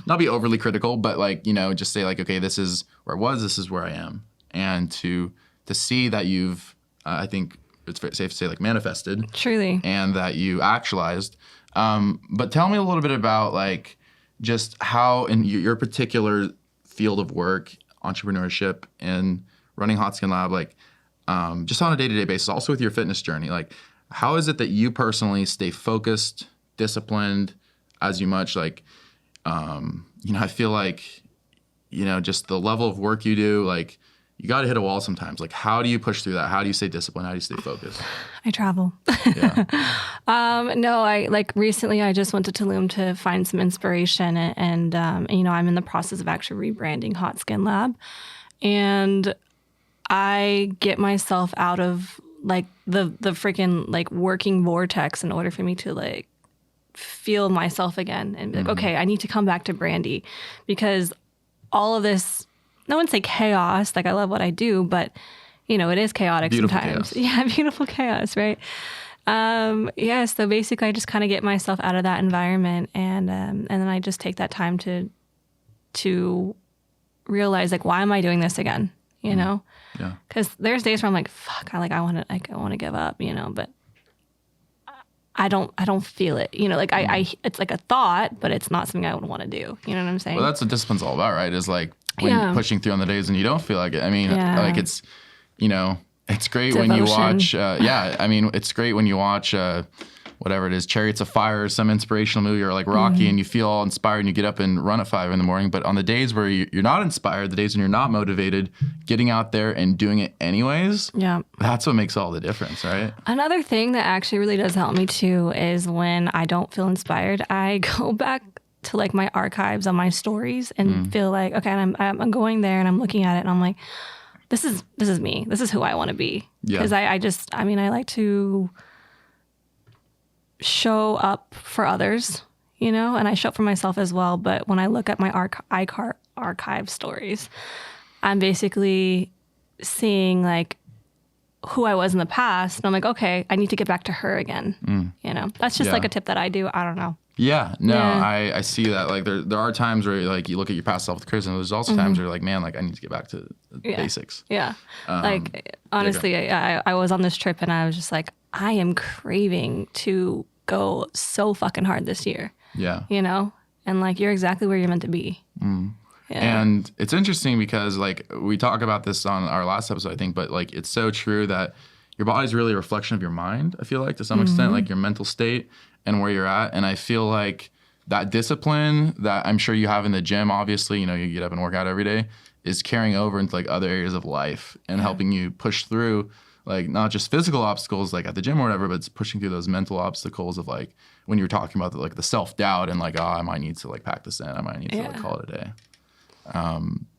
not be overly critical, but like, just say like, okay, this is where I was, this is where I am. And to see that you've, I think it's safe to say like manifested. Truly. And that you actualized. But tell me a little bit about like just how in your particular field of work, entrepreneurship and running Hot Skin Lab, like just on a day-to-day basis, also with your fitness journey, like how is it that you personally stay focused, disciplined as you much like, I feel like, just the level of work you do, like you got to hit a wall sometimes. Like how do you push through that? How do you stay disciplined? How do you stay focused? I travel. Yeah. No, I like recently I just went to Tulum to find some inspiration and I'm in the process of actually rebranding Hot Skin Lab. And I get myself out of like the freaking like working vortex in order for me to like feel myself again and be like, okay, I need to come back to Brandy because all of this, no one say chaos. Like I love what I do, but it is chaotic Beautiful sometimes. Chaos. Yeah. Beautiful chaos. Right. So basically I just kind of get myself out of that environment and then I just take that time to realize like, why am I doing this again? Yeah. Because there's days where I'm like, fuck, I want to give up, but I don't feel it, like I it's like a thought, but it's not something I would want to do. You know what I'm saying? Well, that's what discipline's all about, right? Is like when you're pushing through on the days and you don't feel like it. I mean, like it's, it's great Devotion. when you watch, I mean, it's great when you watch, whatever it is, Chariots of Fire or some inspirational movie or like Rocky and you feel all inspired and you get up and run at 5 a.m. But on the days where you're not inspired, the days when you're not motivated, getting out there and doing it anyways, that's what makes all the difference, right? Another thing that actually really does help me too is when I don't feel inspired, I go back to like my archives on my stories and feel like, okay, and I'm going there and I'm looking at it and I'm like, this is me. This is who I want to be. Because I like to show up for others, and I show up for myself as well. But when I look at my archive stories, I'm basically seeing like who I was in the past. And I'm like, okay, I need to get back to her again. That's just like a tip that I do. I don't know. Yeah, no, I see that. Like there are times where like you look at your past self with criticism. There's also times where you're like, man, like I need to get back to the basics. Yeah. Like honestly, I was on this trip and I was just like, I am craving to go so fucking hard this year. Yeah. And like you're exactly where you're meant to be. Yeah. And it's interesting because like we talk about this on our last episode, I think, but like it's so true that your body's really a reflection of your mind, I feel like, to some extent, like your mental state and where you're at. And I feel like that discipline that I'm sure you have in the gym, obviously, you get up and work out every day, is carrying over into like other areas of life and helping you push through like not just physical obstacles like at the gym or whatever, but it's pushing through those mental obstacles of like when you were talking about the self-doubt and like, oh, I might need to like pack this in. I might need to like call it a day.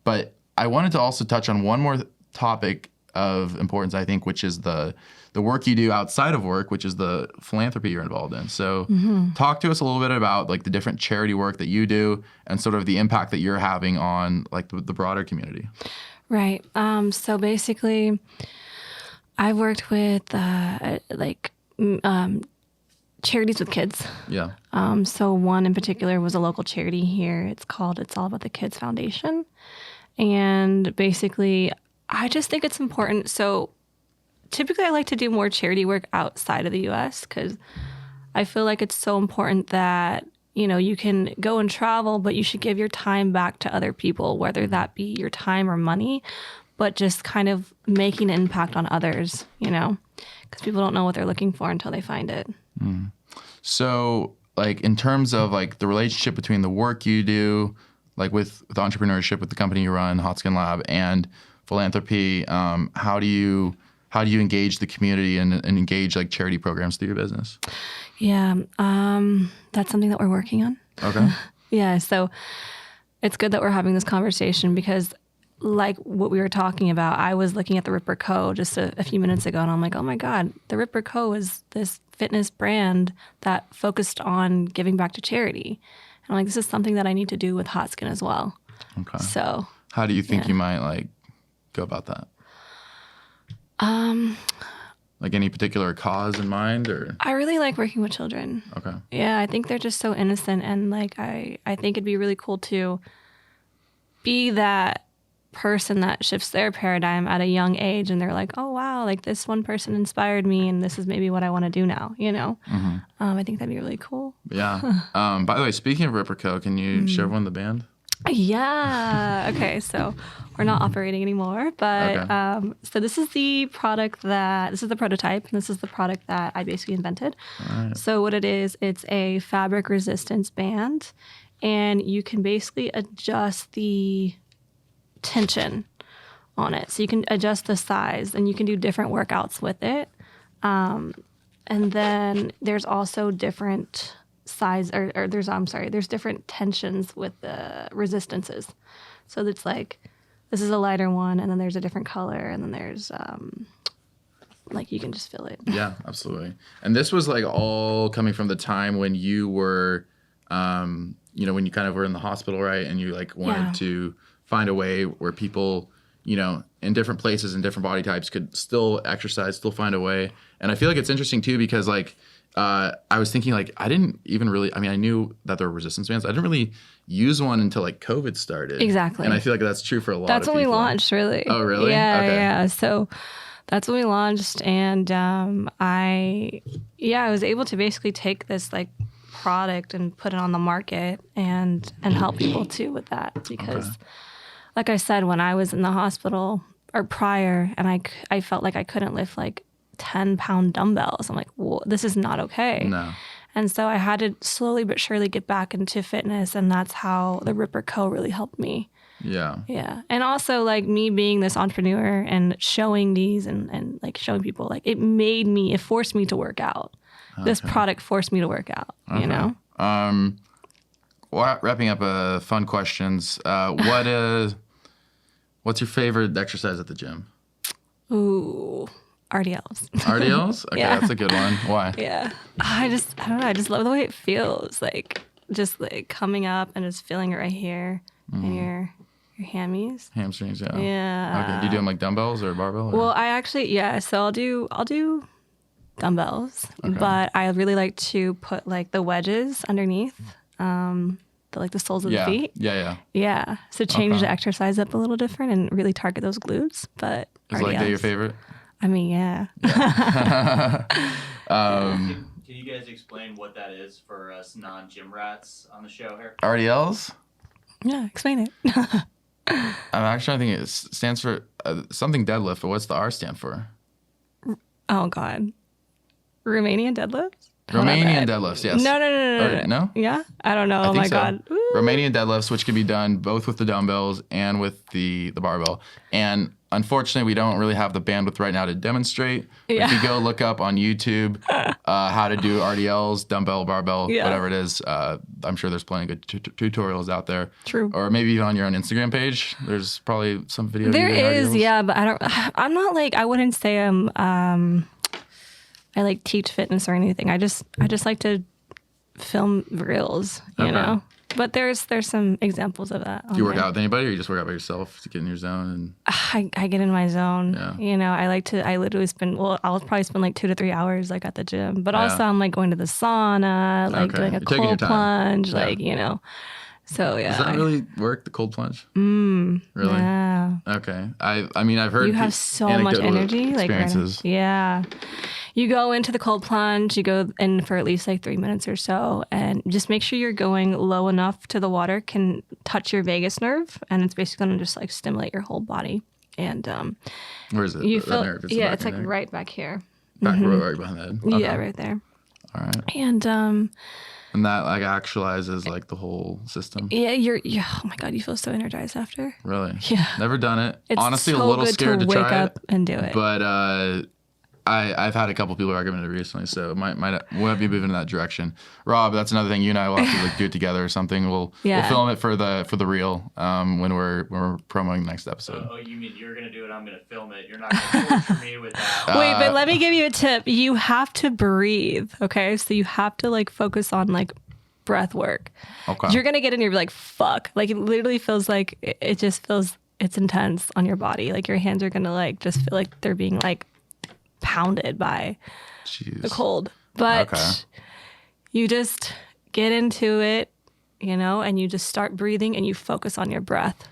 But I wanted to also touch on one more topic of importance, I think, which is the work you do outside of work, which is the philanthropy you're involved in. So talk to us a little bit about like the different charity work that you do and sort of the impact that you're having on like the broader community. Right. So basically, I've worked with charities with kids. Yeah. So one in particular was a local charity here. It's All About the Kids Foundation. And basically, I just think it's important. So typically I like to do more charity work outside of the U.S. because I feel like it's so important that, you know, you can go and travel, but you should give your time back to other people, whether that be your time or money, but just kind of making an impact on others, you know, because people don't know what they're looking for until they find it. Mm. So like in terms of like the relationship between the work you do, like with entrepreneurship, with the company you run, Hot Skin Lab, and philanthropy, how do you engage the community and engage like charity programs through your business? Yeah, that's something that we're working on. Okay. Yeah, so it's good that we're having this conversation because like what we were talking about, I was looking at the Ripper Co. just a few minutes ago, and I'm like, oh my God, the Ripper Co. is this fitness brand that focused on giving back to charity. And I'm like, this is something that I need to do with Hot Skin as well. Okay. So how do you think you might like go about that? Like any particular cause in mind, or? I really like working with children. Okay. Yeah, I think they're just so innocent, and like I think it'd be really cool to be that person that shifts their paradigm at a young age, and they're like, oh wow, like this one person inspired me, and this is maybe what I want to do now, you know. I think that'd be really cool. Yeah. By the way, speaking of Ripper Co., can you show everyone the band? Yeah. Okay, so we're not operating anymore, but Okay. So this is the prototype, and this is the product that I basically invented. All right. So what it is, it's a fabric resistance band, and you can basically adjust the tension on it. So you can adjust the size, and you can do different workouts with it. And then there's also different size, there's different tensions with the resistances. So it's like, this is a lighter one, and then there's a different color, and then there's like you can just feel it. Yeah, absolutely. And this was like all coming from the time when you were, when you kind of were in the hospital, right? And you like wanted to find a way where people, in different places and different body types could still exercise, still find a way. And I feel like it's interesting too, because like, I was thinking like, I knew that there were resistance bands. I didn't really use one until like COVID started. Exactly. And I feel like that's true for a lot of people. That's when we launched, really. Oh, really? Yeah, Okay. yeah. So that's when we launched, and I was able to basically take this like product and put it on the market and help people too with that, because like I said, when I was in the hospital or prior, and I felt like I couldn't lift like 10-pound dumbbells. I'm like, well, this is not okay. No. And so I had to slowly but surely get back into fitness, and that's how the Ripper Co. really helped me. Yeah. Yeah. And also like me being this entrepreneur and showing these and like showing people, like it forced me to work out. Okay. This product forced me to work out, you know? Wrapping up fun questions. What's your favorite exercise at the gym? Ooh, RDLs. RDLs? Okay, Yeah. That's a good one. Why? Yeah. I don't know. I just love the way it feels. Like just like coming up and just feeling it right here in your hammies. Hamstrings, yeah. Yeah. Okay. Do you do them like dumbbells or barbell? Or? Well, I actually, so I'll do dumbbells, but I really like to put like the wedges underneath, the soles of the feet. Yeah. So change the exercise up a little different and really target those glutes. But is leg day your favorite? I mean, yeah. Can you guys explain what that is for us non-gym rats on the show here? RDLs? Yeah, explain it. I'm actually, I think it stands for something deadlift, but what's the R stand for? Oh, God. Romanian deadlifts? Romanian deadlifts, yes. No. No? Yeah? I don't know. I Oh, my think so. God. Ooh. Romanian deadlifts, which can be done both with the dumbbells and with the barbell. And unfortunately, we don't really have the bandwidth right now to demonstrate. Yeah. If you go look up on YouTube how to do RDLs, dumbbell, barbell, whatever it is, I'm sure there's plenty of good tutorials out there. True. Or maybe even on your own Instagram page. There's probably some videos. There is, RDLs. yeah, but I'm not like, I wouldn't say I like teach fitness or anything. I just like to film reels, you know. But there's some examples of that. Do you work out with anybody, or you just work out by yourself to get in your zone? And I get in my zone. You know, I literally I'll probably spend like 2 to 3 hours like at the gym. But also I'm like going to the sauna, like doing a cold plunge, like, you know. So yeah. Does that really work, the cold plunge? Really? Yeah. Okay. I mean, I've heard you have so much energy, experiences. Like yeah. You go into the cold plunge, you go in for at least like 3 minutes or so, and just make sure you're going low enough to the water can touch your vagus nerve, and it's basically going to just like stimulate your whole body. And where is it? You feel, nerve? it's like right back here. Right behind the head. Okay. Yeah, right there. All right. And that like actualizes like the whole system. Yeah, oh my God, you feel so energized after. Really? Yeah. Never done it. It's honestly so a little good scared to wake try up and do it. But I've had a couple people recommend it recently, so it might be moving in that direction. Rob, that's another thing. You and I will have to like do it together or something. We'll film it for the reel when we're promoting the next episode. Oh, you mean you're gonna do it? I'm gonna film it. You're not gonna torture me with that. Wait, but let me give you a tip. You have to breathe. Okay, so you have to like focus on like breath work. Okay. You're gonna get in. You're like fuck. Like it literally feels like it just feels it's intense on your body. Like your hands are gonna like just feel like they're being like pounded by the cold, but you just get into it, you know, and you just start breathing and you focus on your breath.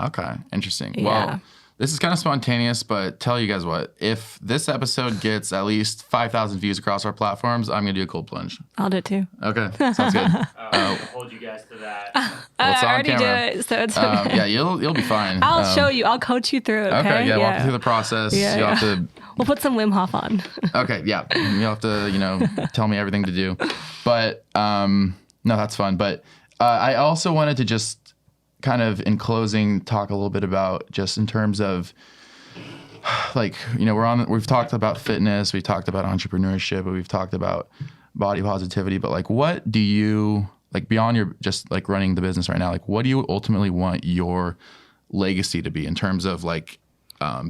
Okay, interesting. Yeah. Well, this is kind of spontaneous, but tell you guys what, if this episode gets at least 5,000 views across our platforms, I'm gonna do a cold plunge. I'll do it too. Okay, sounds good. I'll hold you guys to that. I already do it, so it's okay. Yeah, you'll be fine. I'll show you. I'll coach you through it. Okay, yeah, walk you through the process. Yeah, You'll have to. We'll put some Wim Hof on. Okay, yeah, you'll have to, tell me everything to do. But no, that's fun. But I also wanted to just kind of in closing talk a little bit about just in terms of like, we've talked about fitness, we've talked about entrepreneurship, we've talked about body positivity, but like, what do you like beyond your just like running the business right now? Like, what do you ultimately want your legacy to be in terms of like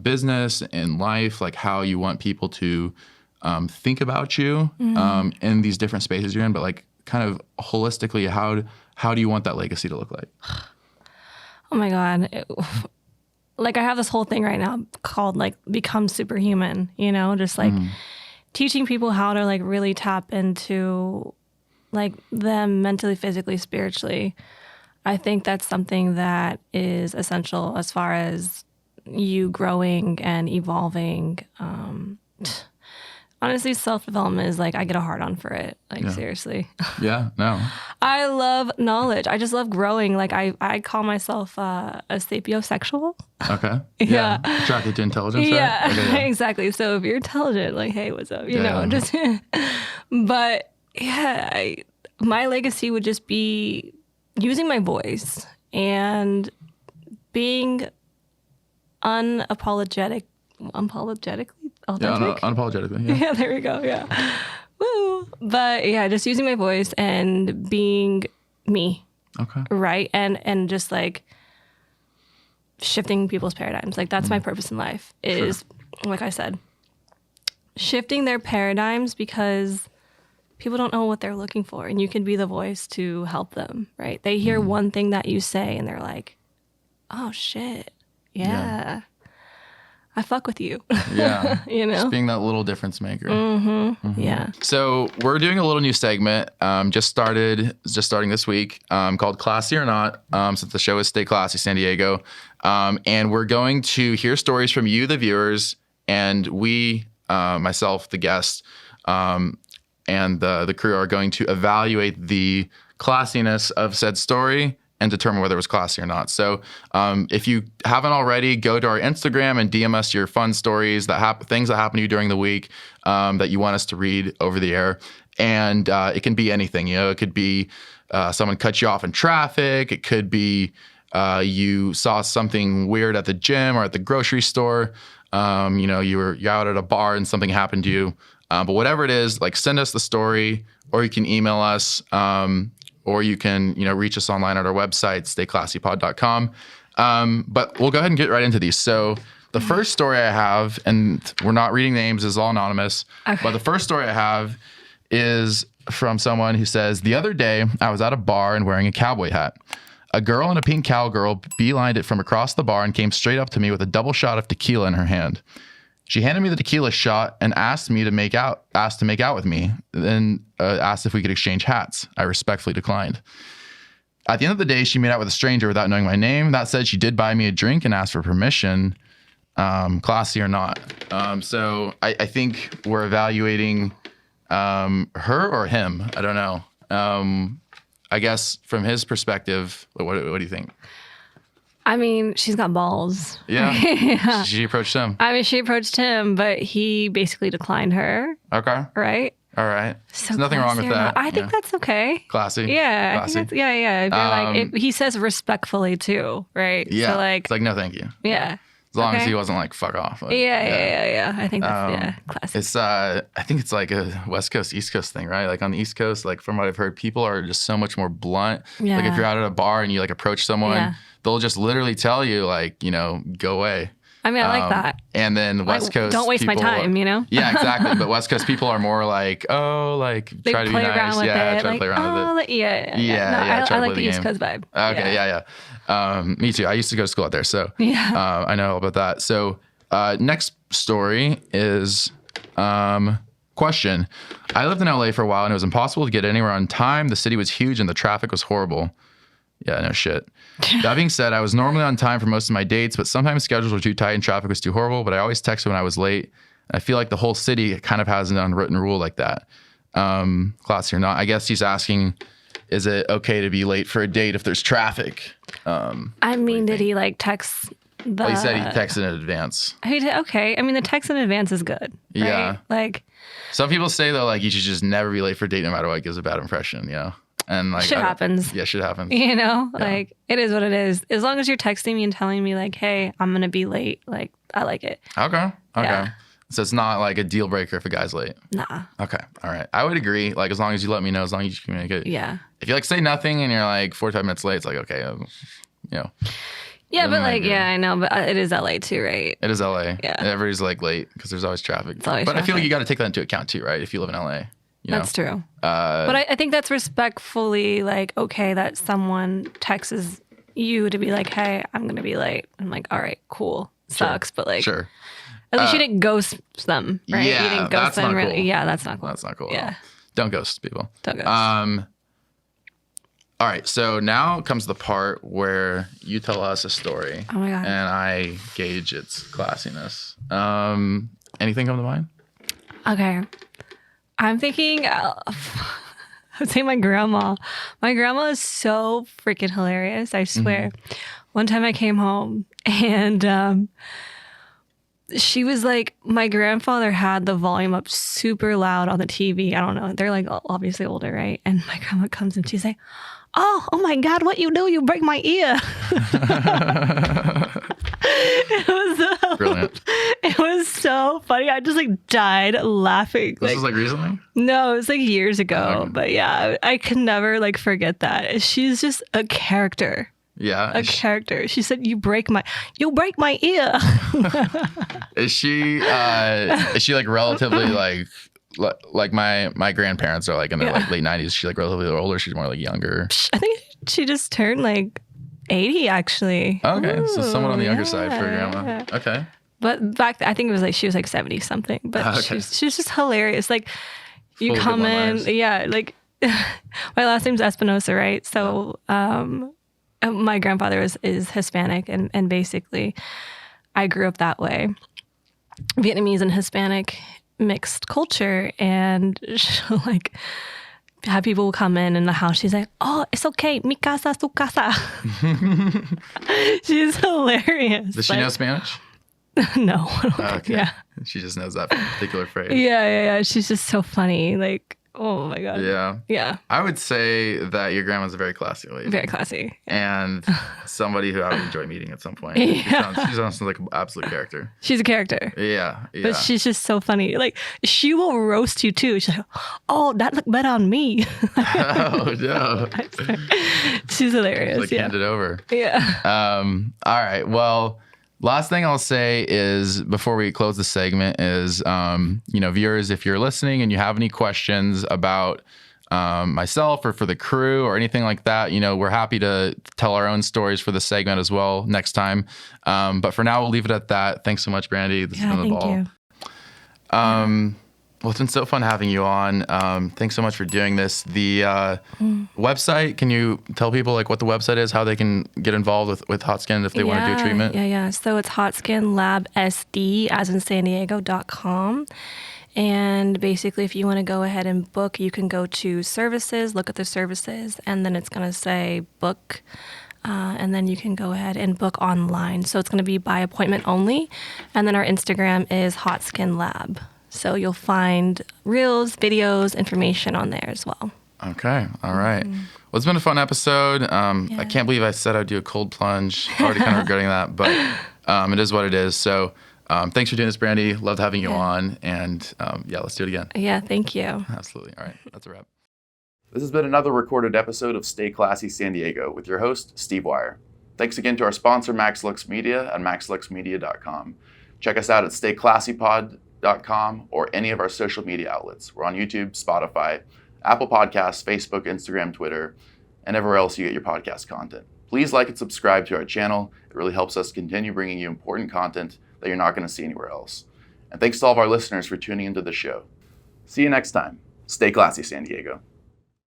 business and life, like how you want people to think about you in these different spaces you're in, but like kind of holistically, how do you want that legacy to look like? Oh my God. Like I have this whole thing right now called like Become Superhuman, just like teaching people how to like really tap into like them mentally, physically, spiritually. I think that's something that is essential as far as you growing and evolving. Honestly, self-development is like, I get a hard on for it. Like, seriously. Yeah, no. I love knowledge. I just love growing. Like, I call myself a sapiosexual. Okay. Yeah. Attracted to intelligence, yeah, right? Okay, exactly. So if you're intelligent, like, hey, what's up? You know, just, but yeah, my legacy would just be using my voice and being unapologetically authentic. Yeah, unapologetically. Yeah. Yeah, there we go. Yeah. Woo. But yeah, just using my voice and being me. Okay. Right. And just like shifting people's paradigms. Like that's my purpose in life is, like I said, shifting their paradigms because people don't know what they're looking for. And you can be the voice to help them. Right. They hear one thing that you say and they're like, oh shit. Yeah. I fuck with you. Yeah. Just being that little difference maker. Yeah. So we're doing a little new segment, just starting this week, called Classy or Not, since the show is Stay Classy San Diego. And we're going to hear stories from you, the viewers, and we, myself, the guest, and the crew are going to evaluate the classiness of said story and determine whether it was classy or not. So if you haven't already, go to our Instagram and DM us your fun stories, things that happen to you during the week that you want us to read over the air. And it can be anything, it could be someone cut you off in traffic. It could be you saw something weird at the gym or at the grocery store. You're out at a bar and something happened to you. But whatever it is, like send us the story, or you can email us, or you can, reach us online at our website, stayclassypod.com. But we'll go ahead and get right into these. So the first story I have, and we're not reading names, is all anonymous. Okay. But the first story I have is from someone who says, the other day I was at a bar and wearing a cowboy hat. A girl in a pink cowgirl beelined it from across the bar and came straight up to me with a double shot of tequila in her hand. She handed me the tequila shot and asked to make out with me, then asked if we could exchange hats. I respectfully declined. At the end of the day, she made out with a stranger without knowing my name. That said, she did buy me a drink and asked for permission. Classy or not. So I think we're evaluating her or him. I don't know. I guess from his perspective, what do you think? I mean, she's got balls. Yeah. Yeah. She approached him. I mean, she approached him, but he basically declined her. Okay. Right? All right. So there's nothing wrong with that. I think that's okay. Classy. Yeah. Classy. I think yeah. He says respectfully too, right? Yeah. So it's like, no, thank you. Yeah. As long as he wasn't like, fuck off. Like, yeah. I think that's, classic. It's, I think it's like a West Coast, East Coast thing, right? Like on the East Coast, like from what I've heard, people are just so much more blunt. Yeah. Like if you're out at a bar and you like approach someone, they'll just literally tell you like, go away. I mean, I like that. And then West Coast don't waste my time, Yeah, exactly. But West Coast people are more like, they try to be nice. Try to play around with it. I like the East Coast vibe. Okay, yeah. Me too. I used to go to school out there, so I know all about that. So next story is question. I lived in LA for a while and it was impossible to get anywhere on time. The city was huge and the traffic was horrible. Yeah, no shit. That being said, I was normally on time for most of my dates, but sometimes schedules were too tight and traffic was too horrible, but I always texted when I was late. I feel like the whole city kind of has an unwritten rule like that. Classy or not. I guess he's asking, is it okay to be late for a date if there's traffic? I mean, did he like text the... Well, he said he texted in advance. Okay. I mean, the text in advance is good. Right? Yeah. Like... Some people say, though, like, you should just never be late for a date no matter what. It gives a bad impression, And like shit happens. Yeah, shit happens. Like it is what it is. As long as you're texting me and telling me like, hey, I'm gonna be late, like I like it. Okay. Yeah. So it's not like a deal breaker if a guy's late. Nah. Okay. All right. I would agree. Like as long as you let me know, as long as you communicate. Yeah. If you like say nothing and you're like 45 minutes late, it's like okay, Yeah, but like I know, but it is LA too, right? It is LA. Yeah. Everybody's like late because there's always traffic. It's always traffic. I feel like you got to take that into account too, right? If you live in LA. That's true. But I think that's respectfully like, okay, that someone texts you to be like, hey, I'm going to be late. I'm like, all right, cool. Sucks. But like, sure. At least you didn't ghost them, right? Yeah, you didn't ghost that's them. Not cool. Yeah, that's not cool. That's not cool. Yeah. Don't ghost people. Don't ghost. All right. So now comes the part where you tell us a story. Oh my God. And I gauge its classiness. Anything come to mind? Okay. I'm thinking, I would say my grandma. My grandma is so freaking hilarious. I swear. Mm-hmm. One time I came home and she was like, my grandfather had the volume up super loud on the TV. I don't know. They're like obviously older, right? And my grandma comes and she's like, oh my God, what you do? You break my ear. It was brilliant. It was so funny. I just like died laughing. This was like recently? No, it was like years ago. But yeah, I could never like forget that. She's just a character. Yeah. A character. She said, you break my ear. Is she like relatively like my grandparents are like in their like late 90s. She's like relatively older. She's more like younger. I think she just turned like 80 actually. Okay. Ooh, so someone on the younger side for grandma. Yeah. Okay. But back I think it was like she was like 70 something. But she's just hilarious. Like you fully come in, like my last name's Espinosa, right? So my grandfather is Hispanic and basically I grew up that way. Vietnamese and Hispanic mixed culture, and she'll like have people come in the house. She's like, oh, it's okay, mi casa, su casa. She's hilarious. Does she know Spanish? No. Okay. Yeah. She just knows that particular phrase. Yeah. She's just so funny. Like Oh my God. Yeah. Yeah. I would say that your grandma's a very classy lady. Very classy. And somebody who I would enjoy meeting at some point. Yeah. She sounds like an absolute character. She's a character. Yeah. But she's just so funny. Like, she will roast you too. She's like, oh, that looked better on me. Oh, no. She's hilarious. Like, hand it over. Yeah. All right. Well, last thing I'll say is, before we close the segment, is, viewers, if you're listening and you have any questions about myself or for the crew or anything like that, we're happy to tell our own stories for the segment as well next time. But for now, we'll leave it at that. Thanks so much, Brandy. This has been the ball. Thank you. Well, it's been so fun having you on. Thanks so much for doing this. The website, can you tell people like what the website is, how they can get involved with Hot Skin if they want to do a treatment? Yeah. So it's hotskinlabsd, as in San Diego.com. And basically, if you want to go ahead and book, you can go to services, look at the services, and then it's going to say book. And then you can go ahead and book online. So it's going to be by appointment only. And then our Instagram is Hot Skin Lab. So you'll find reels, videos, information on there as well. Okay. All right. Well, it's been a fun episode. I can't believe I said I'd do a cold plunge. Already kind of regretting that, but it is what it is. So thanks for doing this, Brandy. Loved having you on. And let's do it again. Yeah, thank you. Absolutely. All right. That's a wrap. This has been another recorded episode of Stay Classy San Diego with your host, Steve Wire. Thanks again to our sponsor, MaxLux Media, at maxluxmedia.com. Check us out at stayclassypod.com or any of our social media outlets. We're on YouTube, Spotify, Apple Podcasts, Facebook, Instagram, Twitter, and everywhere else you get your podcast content. Please like and subscribe to our channel. It really helps us continue bringing you important content that you're not going to see anywhere else. And thanks to all of our listeners for tuning into the show. See you next time. Stay classy, San Diego.